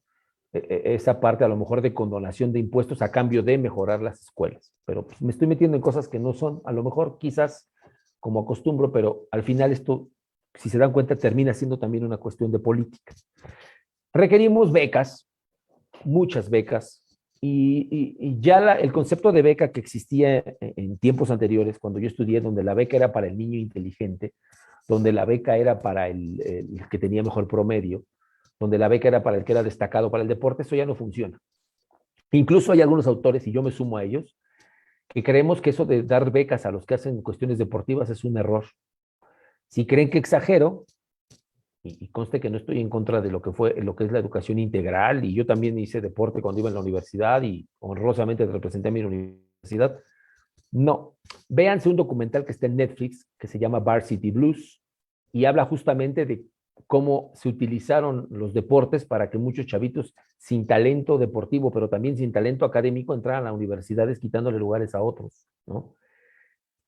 esa parte a lo mejor de condonación de impuestos a cambio de mejorar las escuelas. Pero pues, me estoy metiendo en cosas que no son, a lo mejor quizás como acostumbro, pero al final esto, si se dan cuenta, termina siendo también una cuestión de política. Requerimos becas, muchas becas, y ya el concepto de beca que existía en tiempos anteriores, cuando yo estudié, donde la beca era para el niño inteligente, donde la beca era para el que tenía mejor promedio, donde la beca era para el que era destacado para el deporte, eso ya no funciona. Incluso hay algunos autores, y yo me sumo a ellos, que creemos que eso de dar becas a los que hacen cuestiones deportivas es un error. Si creen que exagero, y conste que no estoy en contra de lo que es la educación integral, y yo también hice deporte cuando iba en la universidad y honrosamente representé a mi universidad. No, véanse un documental que está en Netflix que se llama Varsity Blues y habla justamente de cómo se utilizaron los deportes para que muchos chavitos sin talento deportivo, pero también sin talento académico, entraran a universidades quitándole lugares a otros, ¿no?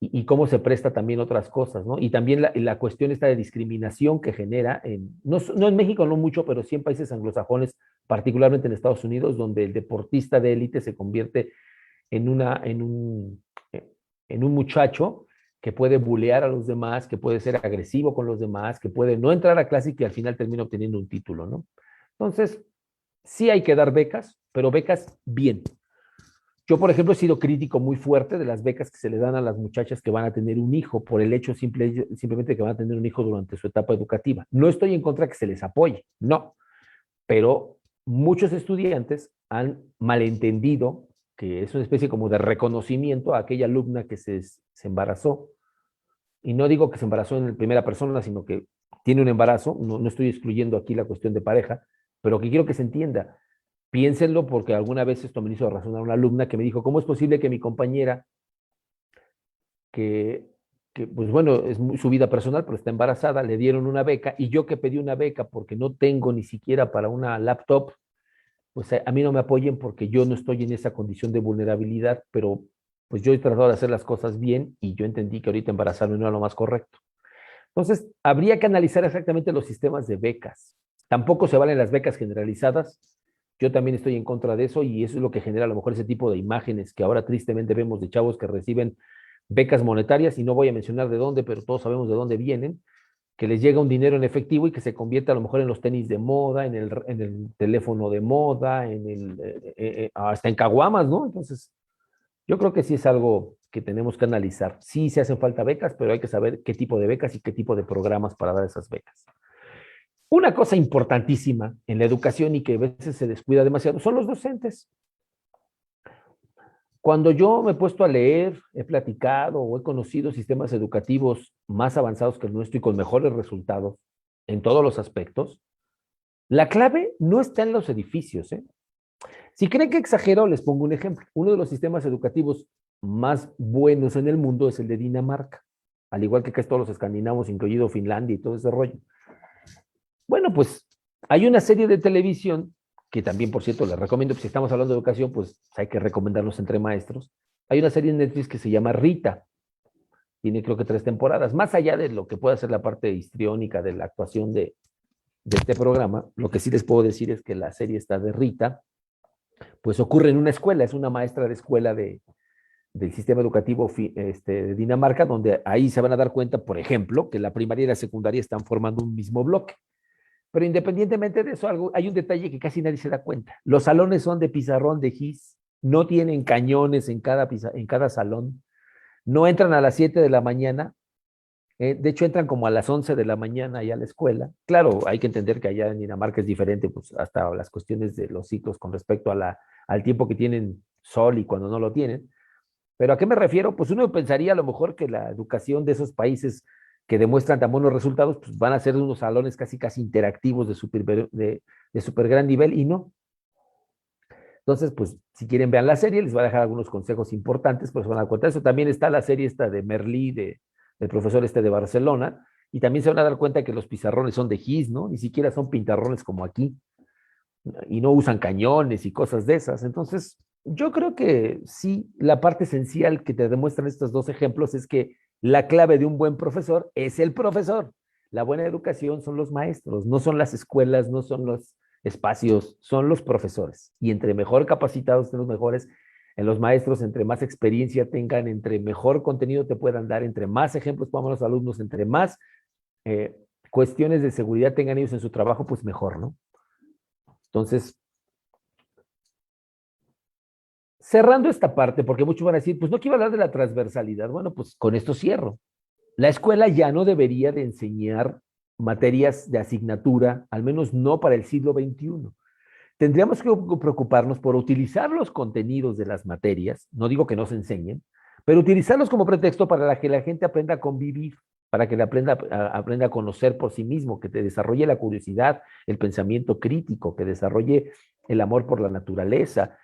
Y cómo se presta también otras cosas, ¿no? Y también la cuestión esta de discriminación que genera, no en México no mucho, pero sí en países anglosajones, particularmente en Estados Unidos, donde el deportista de élite se convierte en un muchacho que puede bulear a los demás, que puede ser agresivo con los demás, que puede no entrar a clase y que al final termina obteniendo un título, ¿no? Entonces, sí hay que dar becas, pero becas bien. Yo, por ejemplo, he sido crítico muy fuerte de las becas que se le dan a las muchachas que van a tener un hijo por el hecho simplemente que van a tener un hijo durante su etapa educativa. No estoy en contra de que se les apoye, no, pero muchos estudiantes han malentendido que es una especie como de reconocimiento a aquella alumna que se embarazó. Y no digo que se embarazó en primera persona, sino que tiene un embarazo, no estoy excluyendo aquí la cuestión de pareja, pero que quiero que se entienda. Piénsenlo porque alguna vez esto me hizo razonar una alumna que me dijo, ¿cómo es posible que mi compañera, que pues bueno, es su vida personal, pero está embarazada, le dieron una beca y yo que pedí una beca porque no tengo ni siquiera para una laptop, pues a mí no me apoyen porque yo no estoy en esa condición de vulnerabilidad, pero pues yo he tratado de hacer las cosas bien y yo entendí que ahorita embarazarme no era lo más correcto. Entonces, habría que analizar exactamente los sistemas de becas. Tampoco se valen las becas generalizadas. Yo también estoy en contra de eso y eso es lo que genera a lo mejor ese tipo de imágenes que ahora tristemente vemos de chavos que reciben becas monetarias y no voy a mencionar de dónde, pero todos sabemos de dónde vienen, que les llega un dinero en efectivo y que se convierte a lo mejor en los tenis de moda, en el teléfono de moda, hasta en caguamas, ¿no? Entonces, yo creo que sí es algo que tenemos que analizar. Sí se hacen falta becas, pero hay que saber qué tipo de becas y qué tipo de programas para dar esas becas. Una cosa importantísima en la educación y que a veces se descuida demasiado son los docentes. Cuando yo me he puesto a leer, he platicado o he conocido sistemas educativos más avanzados que el nuestro y con mejores resultados en todos los aspectos, la clave no está en los edificios, ¿eh? Si creen que exagero, les pongo un ejemplo. Uno de los sistemas educativos más buenos en el mundo es el de Dinamarca, al igual que casi todos los escandinavos, incluido Finlandia y todo ese rollo. Bueno, pues hay una serie de televisión que también, por cierto, les recomiendo, si estamos hablando de educación, pues hay que recomendarlos entre maestros. Hay una serie en Netflix que se llama Rita. Tiene creo que 3 temporadas. Más allá de lo que pueda ser la parte histriónica de la actuación de este programa, lo que sí les puedo decir es que la serie está de Rita, pues ocurre en una escuela, es una maestra de escuela del sistema educativo de Dinamarca, donde ahí se van a dar cuenta, por ejemplo, que la primaria y la secundaria están formando un mismo bloque. Pero independientemente de eso, hay un detalle que casi nadie se da cuenta. Los salones son de pizarrón de gis, no tienen cañones en cada salón, no entran a las 7 de la mañana, de hecho entran como a las 11 de la mañana allá a la escuela. Claro, hay que entender que allá en Dinamarca es diferente, pues hasta las cuestiones de los ciclos con respecto al tiempo que tienen sol y cuando no lo tienen. Pero ¿a qué me refiero? Pues uno pensaría a lo mejor que la educación de esos países que demuestran tan buenos resultados, pues van a ser unos salones casi interactivos de super gran nivel y no. Entonces, pues si quieren vean la serie, les voy a dejar algunos consejos importantes, pues se van a dar cuenta. Eso también está la serie esta de Merlí, del profesor de Barcelona, y también se van a dar cuenta que los pizarrones son de gis, ¿no? Ni siquiera son pintarrones como aquí, y no usan cañones y cosas de esas. Entonces, yo creo que sí, la parte esencial que te demuestran estos dos ejemplos es que la clave de un buen profesor es el profesor. La buena educación son los maestros, no son las escuelas, no son espacios, son los profesores. Y entre mejor capacitados estén los mejores, en los maestros, entre más experiencia tengan, entre mejor contenido te puedan dar, entre más ejemplos pongan los alumnos, entre más cuestiones de seguridad tengan ellos en su trabajo, pues mejor, ¿no? Entonces, cerrando esta parte, porque muchos van a decir, pues no quiero hablar de la transversalidad. Bueno, pues con esto cierro. La escuela ya no debería de enseñar materias de asignatura, al menos no para el siglo XXI. Tendríamos que preocuparnos por utilizar los contenidos de las materias, no digo que no se enseñen, pero utilizarlos como pretexto para que la gente aprenda a convivir, para que aprenda a conocer por sí mismo, que te desarrolle la curiosidad, el pensamiento crítico, que desarrolle el amor por la naturaleza,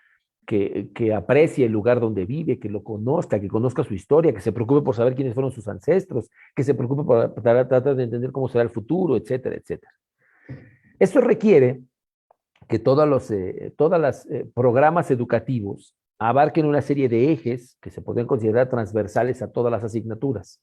que aprecie el lugar donde vive, que lo conozca, que conozca su historia, que se preocupe por saber quiénes fueron sus ancestros, que se preocupe por tratar de entender cómo será el futuro, etcétera, etcétera. Esto requiere que todos los programas educativos abarquen una serie de ejes que se pueden considerar transversales a todas las asignaturas,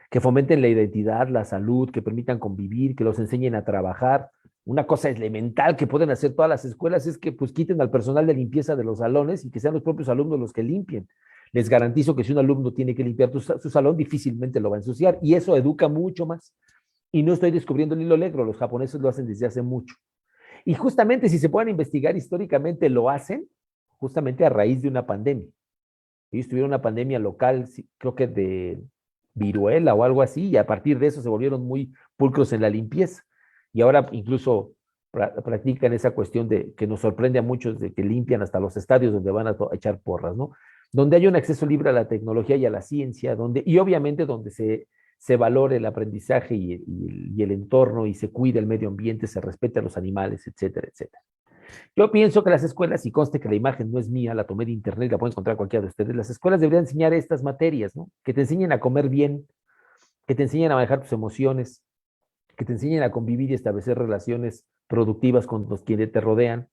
que fomenten la identidad, la salud, que permitan convivir, que los enseñen a trabajar. Una cosa elemental que pueden hacer todas las escuelas es que pues quiten al personal de limpieza de los salones y que sean los propios alumnos los que limpien. Les garantizo que si un alumno tiene que limpiar su salón, difícilmente lo va a ensuciar, y eso educa mucho más. Y no estoy descubriendo el hilo negro, los japoneses lo hacen desde hace mucho. Y justamente si se pueden investigar históricamente, lo hacen justamente a raíz de una pandemia. Ellos tuvieron una pandemia local, creo que de viruela o algo así, y a partir de eso se volvieron muy pulcros en la limpieza. Y ahora incluso practican esa cuestión de que nos sorprende a muchos de que limpian hasta los estadios donde van a echar porras, ¿no? Donde hay un acceso libre a la tecnología y a la ciencia, y obviamente donde se valore el aprendizaje y el entorno y se cuide el medio ambiente, se respete a los animales, etcétera, etcétera. Yo pienso que las escuelas, y conste que la imagen no es mía, la tomé de internet y la pueden encontrar cualquiera de ustedes, las escuelas deberían enseñar estas materias, ¿no? Que te enseñen a comer bien, que te enseñen a manejar tus emociones, que te enseñen a convivir y establecer relaciones productivas con los quienes te rodean,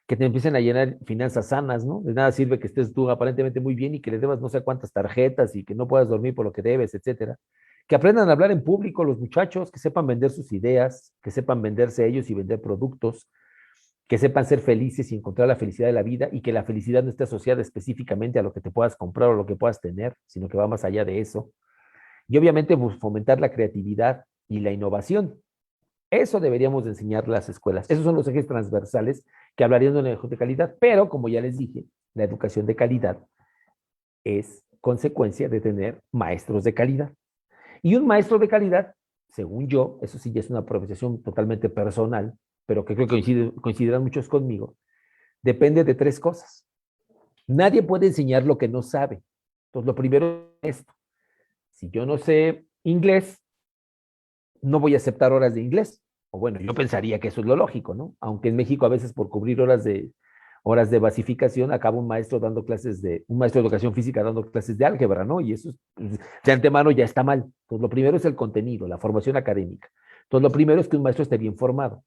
que te empiecen a llenar finanzas sanas, ¿no? De nada sirve que estés tú aparentemente muy bien y que le debas no sé cuántas tarjetas y que no puedas dormir por lo que debes, etcétera. Que aprendan a hablar en público los muchachos, que sepan vender sus ideas, que sepan venderse ellos y vender productos, que sepan ser felices y encontrar la felicidad de la vida, y que la felicidad no esté asociada específicamente a lo que te puedas comprar o lo que puedas tener, sino que va más allá de eso. Y obviamente pues, fomentar la creatividad y la innovación. Eso deberíamos de enseñar las escuelas. Esos son los ejes transversales que hablarían de una educación de calidad, pero como ya les dije, la educación de calidad es consecuencia de tener maestros de calidad. Y un maestro de calidad, según yo, eso sí ya es una apreciación totalmente personal, pero que creo que coincidirán muchos conmigo, depende de tres cosas. Nadie puede enseñar lo que no sabe. Entonces, lo primero es esto. Si yo no sé inglés, no voy a aceptar horas de inglés. O bueno, yo pensaría que eso es lo lógico, ¿no? Aunque en México a veces por cubrir horas de basificación acaba un maestro de educación física dando clases de álgebra, ¿no? Y eso de antemano ya está mal. Entonces, lo primero es el contenido, la formación académica. Entonces, lo primero es que un maestro esté bien formado.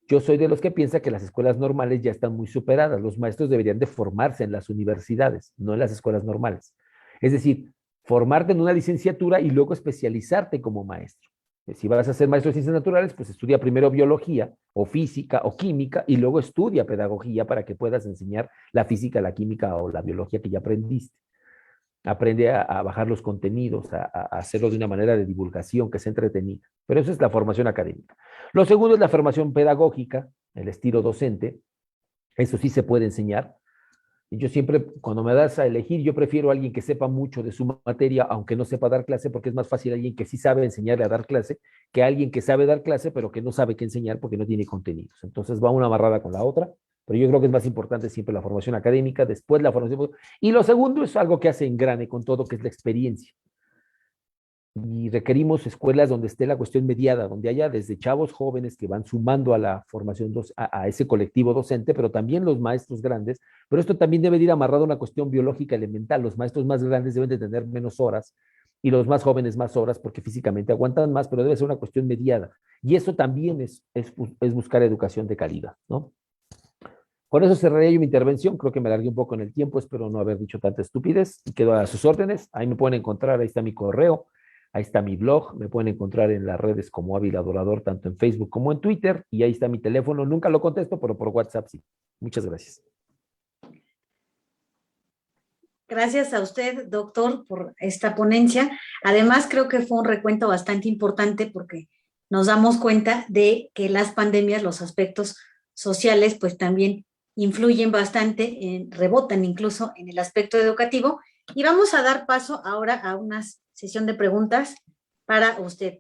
Yo soy de los que piensa que las escuelas normales ya están muy superadas. Los maestros deberían de formarse en las universidades, no en las escuelas normales. Es decir, formarte en una licenciatura y luego especializarte como maestro. Si vas a ser maestro de ciencias naturales, pues estudia primero biología o física o química y luego estudia pedagogía para que puedas enseñar la física, la química o la biología que ya aprendiste. Aprende a bajar los contenidos, a hacerlo de una manera de divulgación que sea entretenida. Pero eso es la formación académica. Lo segundo es la formación pedagógica, el estilo docente. Eso sí se puede enseñar. Y yo siempre, cuando me das a elegir, yo prefiero a alguien que sepa mucho de su materia, aunque no sepa dar clase, porque es más fácil alguien que sí sabe enseñarle a dar clase, que alguien que sabe dar clase, pero que no sabe qué enseñar porque no tiene contenidos. Entonces va una amarrada con la otra, pero yo creo que es más importante siempre la formación académica, después la formación. Y lo segundo es algo que hace engrane con todo, que es la experiencia. Y requerimos escuelas donde esté la cuestión mediada, donde haya desde chavos jóvenes que van sumando a la formación, a ese colectivo docente, pero también los maestros grandes. Pero esto también debe de ir amarrado a una cuestión biológica elemental. Los maestros más grandes deben de tener menos horas y los más jóvenes más horas porque físicamente aguantan más, pero debe ser una cuestión mediada. Y eso también es buscar educación de calidad, ¿no? Con eso cerraría yo mi intervención. Creo que me alargué un poco en el tiempo. Espero no haber dicho tanta estupidez y quedo a sus órdenes. Ahí me pueden encontrar. Ahí está mi correo. Ahí está mi blog, me pueden encontrar en las redes como Ávila Adorador, tanto en Facebook como en Twitter, y ahí está mi teléfono. Nunca lo contesto, pero por WhatsApp sí. Muchas gracias. Gracias a usted, doctor, por esta ponencia. Además, creo que fue un recuento bastante importante porque nos damos cuenta de que las pandemias, los aspectos sociales, pues también influyen bastante, rebotan incluso en el aspecto educativo. Y vamos a dar paso ahora a una sesión de preguntas para usted.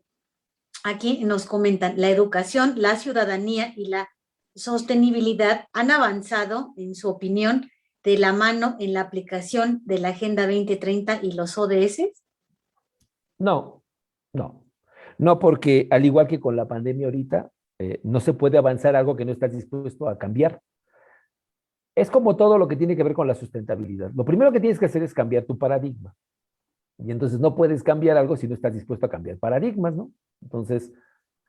Aquí nos comentan, la educación, la ciudadanía y la sostenibilidad han avanzado, en su opinión, de la mano en la aplicación de la Agenda 2030 y los ODS? No, no. No, porque al igual que con la pandemia ahorita, no se puede avanzar algo que no estás dispuesto a cambiar. Es como todo lo que tiene que ver con la sustentabilidad. Lo primero que tienes que hacer es cambiar tu paradigma. Y entonces no puedes cambiar algo si no estás dispuesto a cambiar paradigmas, ¿no? Entonces,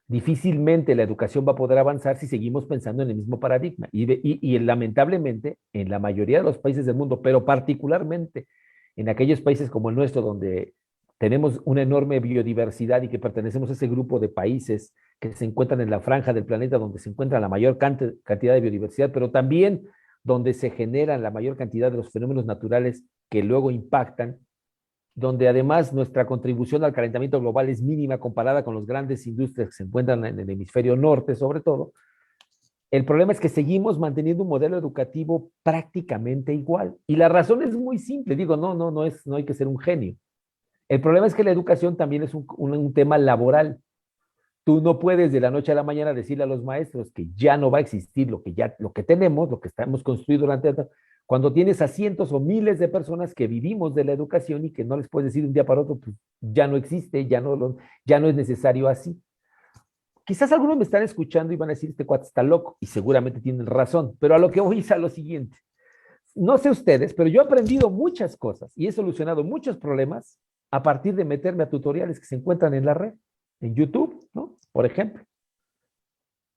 difícilmente la educación va a poder avanzar si seguimos pensando en el mismo paradigma. Y lamentablemente, en la mayoría de los países del mundo, pero particularmente en aquellos países como el nuestro, donde tenemos una enorme biodiversidad y que pertenecemos a ese grupo de países que se encuentran en la franja del planeta donde se encuentra la mayor cantidad de biodiversidad, pero también donde se generan la mayor cantidad de los fenómenos naturales que luego impactan, donde además nuestra contribución al calentamiento global es mínima comparada con las grandes industrias que se encuentran en el hemisferio norte, sobre todo. El problema es que seguimos manteniendo un modelo educativo prácticamente igual. Y la razón es muy simple. Digo, no hay que ser un genio. El problema es que la educación también es un tema laboral. Tú no puedes de la noche a la mañana decirle a los maestros que ya no va a existir lo que tenemos, lo que estamos construido durante cuando tienes a cientos o miles de personas que vivimos de la educación y que no les puedes decir de un día para otro, pues ya no existe, ya no es necesario así. Quizás algunos me están escuchando y van a decir, este cuate está loco, y seguramente tienen razón, pero a lo que voy es a lo siguiente. No sé ustedes, pero yo he aprendido muchas cosas y he solucionado muchos problemas a partir de meterme a tutoriales que se encuentran en la red, en YouTube, ¿no? Por ejemplo.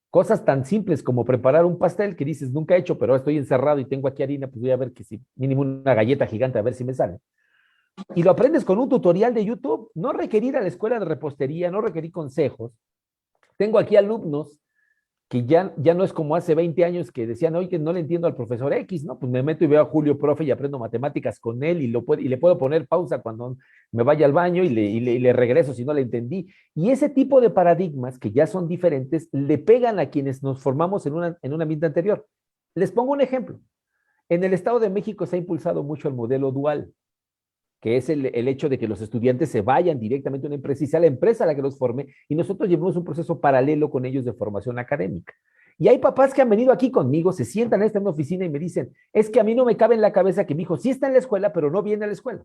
Cosas tan simples como preparar un pastel que dices, nunca he hecho, pero estoy encerrado y tengo aquí harina, pues voy a ver que si mínimo una galleta gigante, a ver si me sale. Y lo aprendes con un tutorial de YouTube, no requerir a la escuela de repostería, no requerir consejos. Tengo aquí alumnos que ya no es como hace 20 años que decían, oye, que no le entiendo al profesor X, ¿no? Pues me meto y veo a Julio, profe, y aprendo matemáticas con él y le puedo poner pausa cuando me vaya al baño y le regreso si no le entendí. Y ese tipo de paradigmas que ya son diferentes le pegan a quienes nos formamos en un ambiente anterior. Les pongo un ejemplo. En el Estado de México se ha impulsado mucho el modelo dual, que es el hecho de que los estudiantes se vayan directamente a una empresa y sea la empresa la que los forme y nosotros llevamos un proceso paralelo con ellos de formación académica. Y hay papás que han venido aquí conmigo, se sientan en esta oficina y me dicen, es que a mí no me cabe en la cabeza que mi hijo sí está en la escuela, pero no viene a la escuela.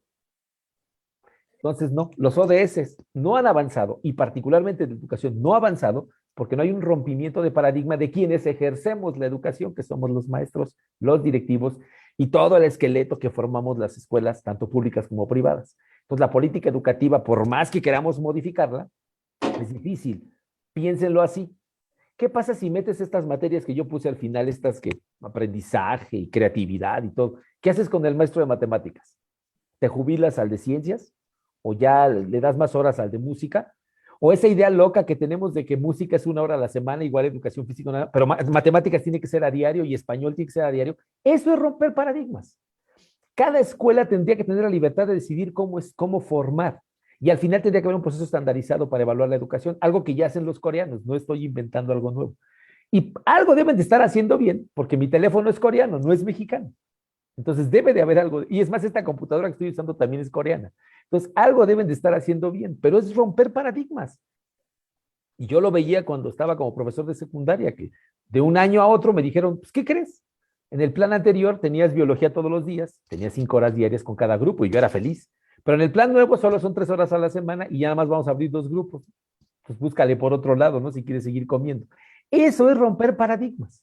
Entonces, no, los ODS no han avanzado y particularmente la educación no ha avanzado porque no hay un rompimiento de paradigma de quienes ejercemos la educación, que somos los maestros, los directivos y todo el esqueleto que formamos las escuelas, tanto públicas como privadas. Entonces, la política educativa, por más que queramos modificarla, es difícil. Piénsenlo así. ¿Qué pasa si metes estas materias que yo puse al final, estas que aprendizaje y creatividad y todo? ¿Qué haces con el maestro de matemáticas? ¿Te jubilas al de ciencias? ¿O ya le das más horas al de música? ¿O esa idea loca que tenemos de que música es 1 hora a la semana, igual educación física, pero matemáticas tiene que ser a diario y español tiene que ser a diario? Eso es romper paradigmas. Cada escuela tendría que tener la libertad de decidir cómo formar. Y al final tendría que haber un proceso estandarizado para evaluar la educación, algo que ya hacen los coreanos, no estoy inventando algo nuevo. Y algo deben de estar haciendo bien, porque mi teléfono es coreano, no es mexicano. Entonces debe de haber algo, y es más, esta computadora que estoy usando también es coreana. Entonces algo deben de estar haciendo bien, pero es romper paradigmas. Y yo lo veía cuando estaba como profesor de secundaria, que de un año a otro me dijeron, pues, ¿qué crees? En el plan anterior tenías biología todos los días, tenías 5 horas diarias con cada grupo y yo era feliz. Pero en el plan nuevo solo son 3 horas a la semana y ya nada más vamos a abrir 2 grupos. Pues búscale por otro lado, ¿no? Si quieres seguir comiendo. Eso es romper paradigmas.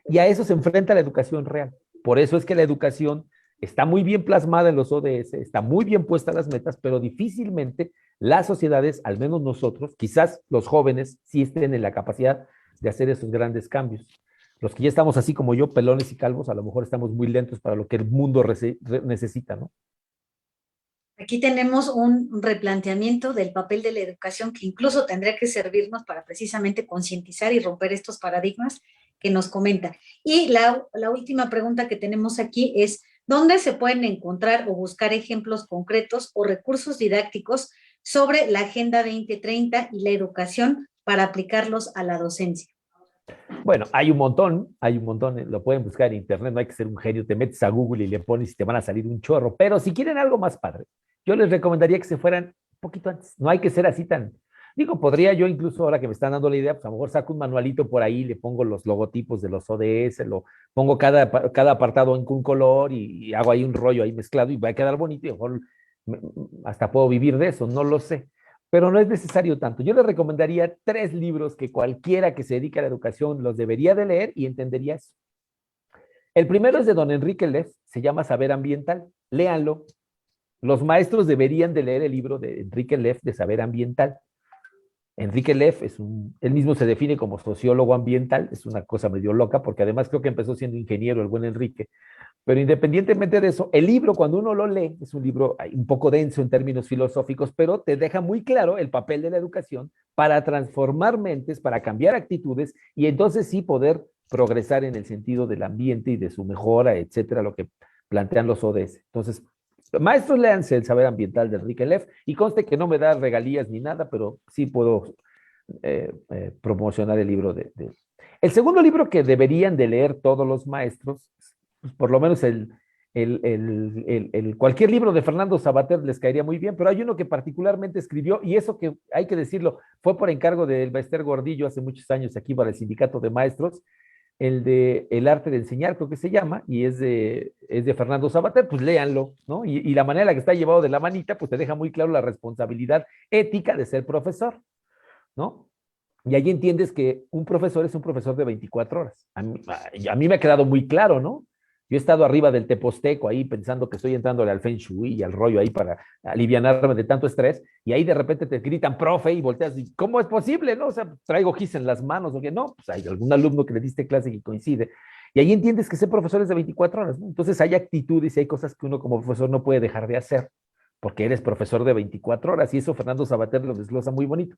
Y a eso se enfrenta la educación real. Por eso es que la educación está muy bien plasmada en los ODS, está muy bien puesta las metas, pero difícilmente las sociedades, al menos nosotros, quizás los jóvenes, sí estén en la capacidad de hacer esos grandes cambios. Los que ya estamos así como yo, pelones y calvos, a lo mejor estamos muy lentos para lo que el mundo necesita, ¿no? Aquí tenemos un replanteamiento del papel de la educación que incluso tendría que servirnos para precisamente concientizar y romper estos paradigmas que nos comenta. Y la última pregunta que tenemos aquí es, ¿dónde se pueden encontrar o buscar ejemplos concretos o recursos didácticos sobre la Agenda 2030 y la educación para aplicarlos a la docencia? Bueno, hay un montón, lo pueden buscar en internet, no hay que ser un genio, te metes a Google y le pones y te van a salir un chorro, pero si quieren algo más padre, yo les recomendaría que se fueran un poquito antes, no hay que ser así tan, digo, podría yo incluso ahora que me están dando la idea, pues a lo mejor saco un manualito por ahí, le pongo los logotipos de los ODS, lo pongo cada apartado en un color y hago ahí un rollo ahí mezclado y va a quedar bonito y a lo mejor hasta puedo vivir de eso, no lo sé, pero no es necesario tanto. Yo les recomendaría 3 libros que cualquiera que se dedique a la educación los debería de leer y entendería eso. El primero es de don Enrique Leff, se llama Saber Ambiental. Léanlo. Los maestros deberían de leer el libro de Enrique Leff de Saber Ambiental. Enrique Leff él mismo se define como sociólogo ambiental, es una cosa medio loca, porque además creo que empezó siendo ingeniero el buen Enrique, pero independientemente de eso, el libro cuando uno lo lee, es un libro un poco denso en términos filosóficos, pero te deja muy claro el papel de la educación para transformar mentes, para cambiar actitudes y entonces sí poder progresar en el sentido del ambiente y de su mejora, etcétera, lo que plantean los ODS. Entonces, maestros, léanse El Saber Ambiental de Enrique Leff y conste que no me da regalías ni nada, pero sí puedo promocionar el libro de... El segundo libro que deberían de leer todos los maestros, pues por lo menos cualquier libro de Fernando Sabater les caería muy bien, pero hay uno que particularmente escribió, y eso que hay que decirlo, fue por encargo de Elbester Gordillo hace muchos años aquí para el Sindicato de Maestros, el de El Arte de Enseñar, creo que se llama, y es de Fernando Sabater, pues léanlo, ¿no? Y la manera en la que está llevado de la manita, pues te deja muy claro la responsabilidad ética de ser profesor, ¿no? Y ahí entiendes que un profesor es un profesor de 24 horas. A mí me ha quedado muy claro, ¿no? Yo he estado arriba del teposteco ahí pensando que estoy entrándole al Feng Shui y al rollo ahí para alivianarme de tanto estrés, y ahí de repente te gritan profe y volteas y ¿cómo es posible? ¿No? O sea, traigo gis en las manos, o que no, pues hay algún alumno que le diste clase que coincide. Y ahí entiendes que ser profesor es de 24 horas, ¿no? Entonces hay actitudes y hay cosas que uno como profesor no puede dejar de hacer, porque eres profesor de 24 horas, y eso Fernando Sabater lo desglosa muy bonito.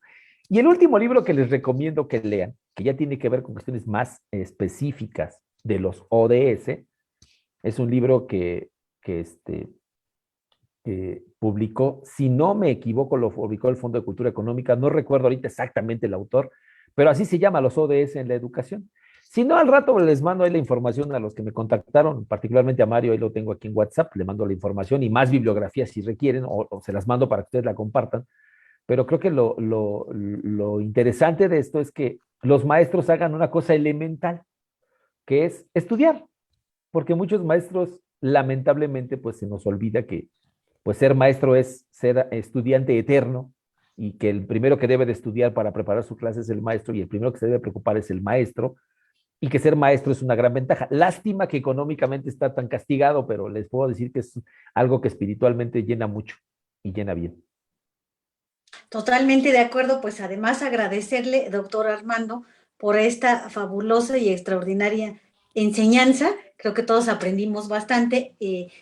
Y el último libro que les recomiendo que lean, que ya tiene que ver con cuestiones más específicas de los ODS, es un libro que publicó, si no me equivoco, lo publicó el Fondo de Cultura Económica, no recuerdo ahorita exactamente el autor, pero así se llama, los ODS en la educación. Si no, al rato les mando ahí la información a los que me contactaron, particularmente a Mario, ahí lo tengo aquí en WhatsApp, le mando la información y más bibliografías si requieren, o se las mando para que ustedes la compartan. Pero creo que lo interesante de esto es que los maestros hagan una cosa elemental, que es estudiar, porque muchos maestros lamentablemente pues se nos olvida que pues ser maestro es ser estudiante eterno y que el primero que debe de estudiar para preparar su clase es el maestro y el primero que se debe preocupar es el maestro y que ser maestro es una gran ventaja. Lástima que económicamente está tan castigado, pero les puedo decir que es algo que espiritualmente llena mucho y llena bien. Totalmente de acuerdo, pues además agradecerle, doctor Armando, por esta fabulosa y extraordinaria enseñanza. Creo que todos aprendimos bastante.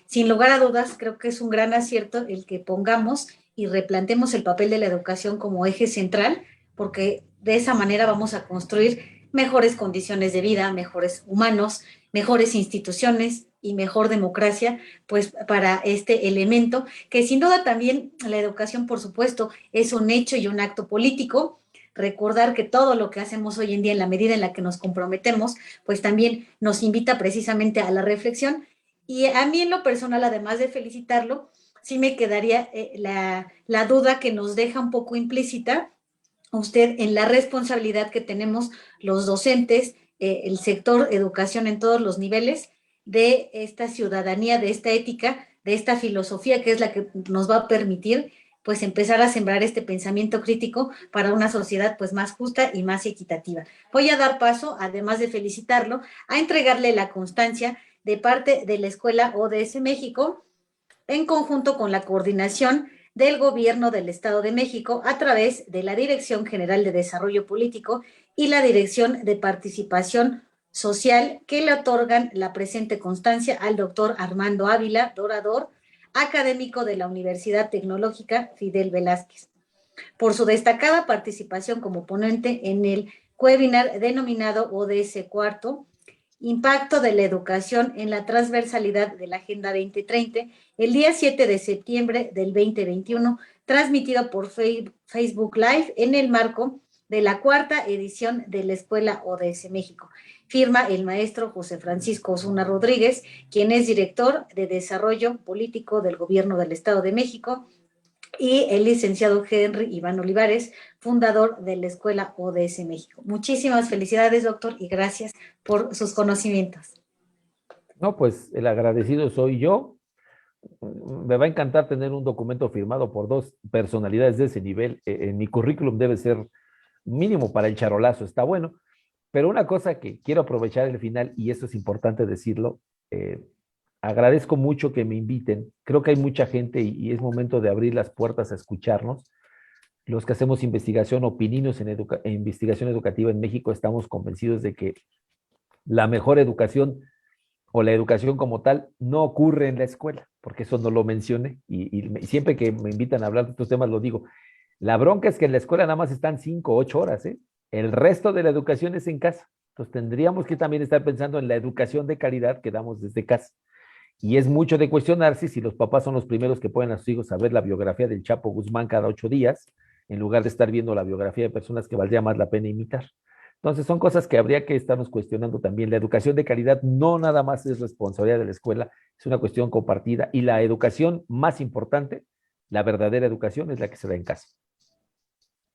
Sin lugar a dudas, creo que es un gran acierto el que pongamos y replantemos el papel de la educación como eje central, porque de esa manera vamos a construir mejores condiciones de vida, mejores humanos, mejores instituciones y mejor democracia, pues para este elemento, que sin duda también la educación, por supuesto, es un hecho y un acto político. Recordar que todo lo que hacemos hoy en día, en la medida en la que nos comprometemos, pues también nos invita precisamente a la reflexión. Y a mí en lo personal, además de felicitarlo, sí me quedaría la duda que nos deja un poco implícita usted en la responsabilidad que tenemos los docentes, el sector educación en todos los niveles, de esta ciudadanía, de esta ética, de esta filosofía que es la que nos va a permitir pues empezar a sembrar este pensamiento crítico para una sociedad pues más justa y más equitativa. Voy a dar paso, además de felicitarlo, a entregarle la constancia de parte de la Escuela ODS México en conjunto con la coordinación del Gobierno del Estado de México a través de la Dirección General de Desarrollo Político y la Dirección de Participación Social, que le otorgan la presente constancia al doctor Armando Ávila, orador, académico de la Universidad Tecnológica Fidel Velázquez, por su destacada participación como ponente en el webinar denominado ODS Cuarto, Impacto de la Educación en la Transversalidad de la Agenda 2030, el día 7 de septiembre del 2021, transmitido por Facebook Live en el marco de la cuarta edición de la Escuela ODS México. Firma el maestro José Francisco Osuna Rodríguez, quien es director de Desarrollo Político del Gobierno del Estado de México, y el licenciado Henry Iván Olivares, fundador de la Escuela ODS México. Muchísimas felicidades, doctor, y gracias por sus conocimientos. No, pues el agradecido soy yo. Me va a encantar tener un documento firmado por dos personalidades de ese nivel. En mi currículum debe ser mínimo para el charolazo, está bueno. Pero una cosa que quiero aprovechar el final, y esto es importante decirlo, agradezco mucho que me inviten. Creo que hay mucha gente y es momento de abrir las puertas a escucharnos. Los que hacemos investigación o pininos en investigación educativa en México estamos convencidos de que la mejor educación o la educación como tal no ocurre en la escuela, porque eso no lo mencioné y siempre que me invitan a hablar de estos temas lo digo. La bronca es que en la escuela nada más están 5 o 8 horas, ¿eh? El resto de la educación es en casa. Entonces tendríamos que también estar pensando en la educación de calidad que damos desde casa. Y es mucho de cuestionarse si los papás son los primeros que ponen a sus hijos a ver la biografía del Chapo Guzmán cada 8 días, en lugar de estar viendo la biografía de personas que valdría más la pena imitar. Entonces son cosas que habría que estarnos cuestionando también. La educación de calidad no nada más es responsabilidad de la escuela, es una cuestión compartida. Y la educación más importante, la verdadera educación, es la que se da en casa.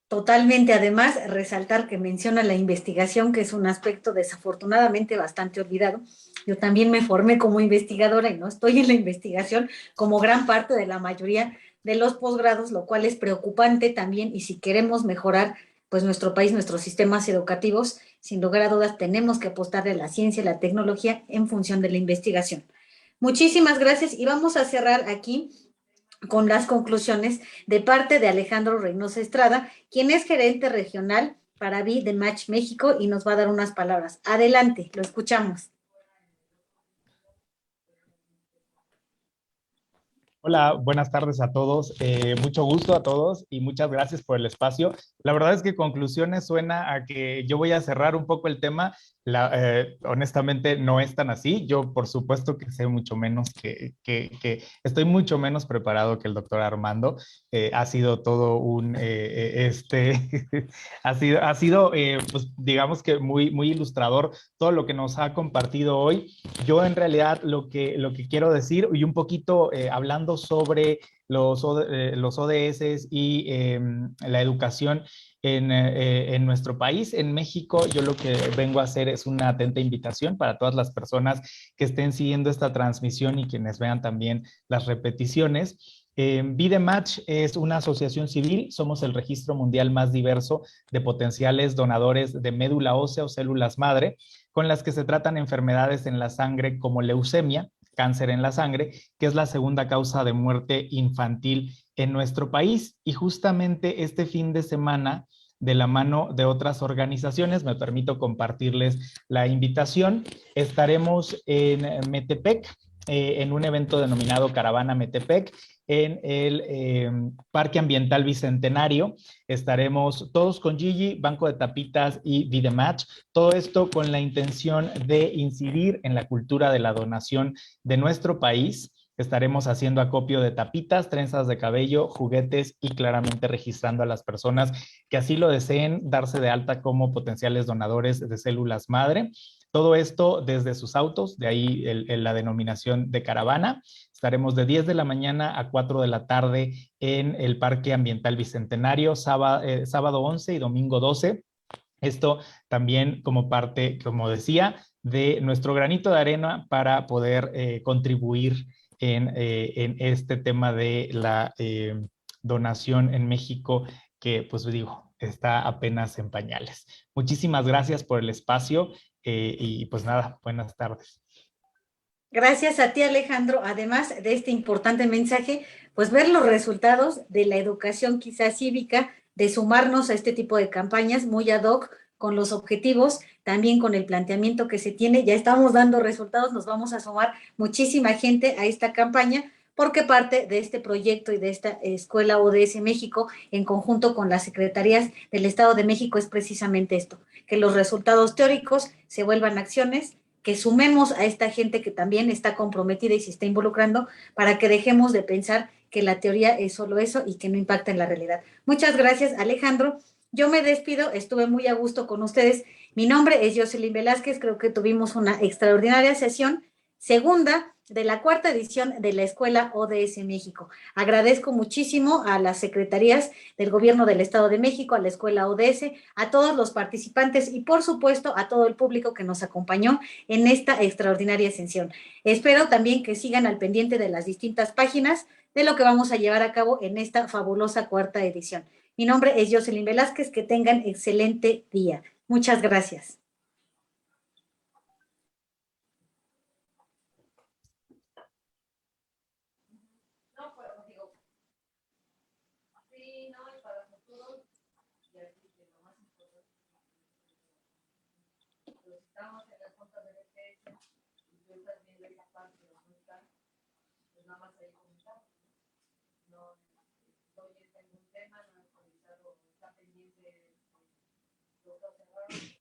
Totalmente, además, resaltar que menciona la investigación, que es un aspecto desafortunadamente bastante olvidado. Yo también me formé como investigadora y no estoy en la investigación como gran parte de la mayoría de los posgrados, lo cual es preocupante también, y si queremos mejorar pues nuestro país, nuestros sistemas educativos, sin lugar a dudas tenemos que apostarle a la ciencia y la tecnología en función de la investigación. Muchísimas gracias y vamos a cerrar aquí con las conclusiones de parte de Alejandro Reynosa Estrada, quien es gerente regional para Be The Match México y nos va a dar unas palabras. Adelante, lo escuchamos. Hola, buenas tardes a todos. Mucho gusto a todos y muchas gracias por el espacio. La verdad es que conclusiones suena a que yo voy a cerrar un poco el tema. Honestamente no es tan así. Yo por supuesto que sé mucho menos que estoy mucho menos preparado que el doctor Armando. Ha sido todo un, ha sido pues digamos que muy ilustrador todo lo que nos ha compartido hoy. Yo en realidad lo que quiero decir y un poquito hablando sobre los ODS y la educación en nuestro país, en México, yo lo que vengo a hacer es una atenta invitación para todas las personas que estén siguiendo esta transmisión y quienes vean también las repeticiones. Be The Match es una asociación civil, somos el registro mundial más diverso de potenciales donadores de médula ósea o células madre, con las que se tratan enfermedades en la sangre como leucemia, cáncer en la sangre, que es la segunda causa de muerte infantil en nuestro país. Y justamente este fin de semana, de la mano de otras organizaciones, me permito compartirles la invitación. Estaremos en Metepec, en un evento denominado Caravana Metepec, en el Parque Ambiental Bicentenario. Estaremos todos con Gigi, Banco de Tapitas y Be The Match. Todo esto con la intención de incidir en la cultura de la donación de nuestro país. Estaremos haciendo acopio de tapitas, trenzas de cabello, juguetes y claramente registrando a las personas que así lo deseen darse de alta como potenciales donadores de células madre. Todo esto desde sus autos, de ahí la denominación de caravana. Estaremos de 10 de la mañana a 4 de la tarde en el Parque Ambiental Bicentenario, sábado 11 y domingo 12. Esto también como parte, como decía, de nuestro granito de arena para poder contribuir en este tema de la donación en México, que pues digo, está apenas en pañales. Muchísimas gracias por el espacio y pues nada, buenas tardes. Gracias a ti, Alejandro. Además de este importante mensaje, pues ver los resultados de la educación quizá cívica, de sumarnos a este tipo de campañas muy ad hoc, con los objetivos, también con el planteamiento que se tiene. Ya estamos dando resultados, nos vamos a sumar muchísima gente a esta campaña, porque parte de este proyecto y de esta Escuela ODS México, en conjunto con las secretarías del Estado de México, es precisamente esto, que los resultados teóricos se vuelvan acciones, que sumemos a esta gente que también está comprometida y se está involucrando, para que dejemos de pensar que la teoría es solo eso y que no impacta en la realidad. Muchas gracias, Alejandro. Yo me despido, estuve muy a gusto con ustedes. Mi nombre es Jocelyn Velázquez, creo que tuvimos una extraordinaria sesión, segunda de la cuarta edición de la Escuela ODS México. Agradezco muchísimo a las secretarías del Gobierno del Estado de México, a la Escuela ODS, a todos los participantes y por supuesto a todo el público que nos acompañó en esta extraordinaria sesión. Espero también que sigan al pendiente de las distintas páginas de lo que vamos a llevar a cabo en esta fabulosa cuarta edición. Mi nombre es Jocelyn Velázquez, que tengan excelente día. Muchas gracias. Estamos en las juntas de defensa y tú estás viendo esa parte de donde está, pues nada más ahí comentar. No estoy en un tema, no he actualizado, está pendiente, lo que observaron.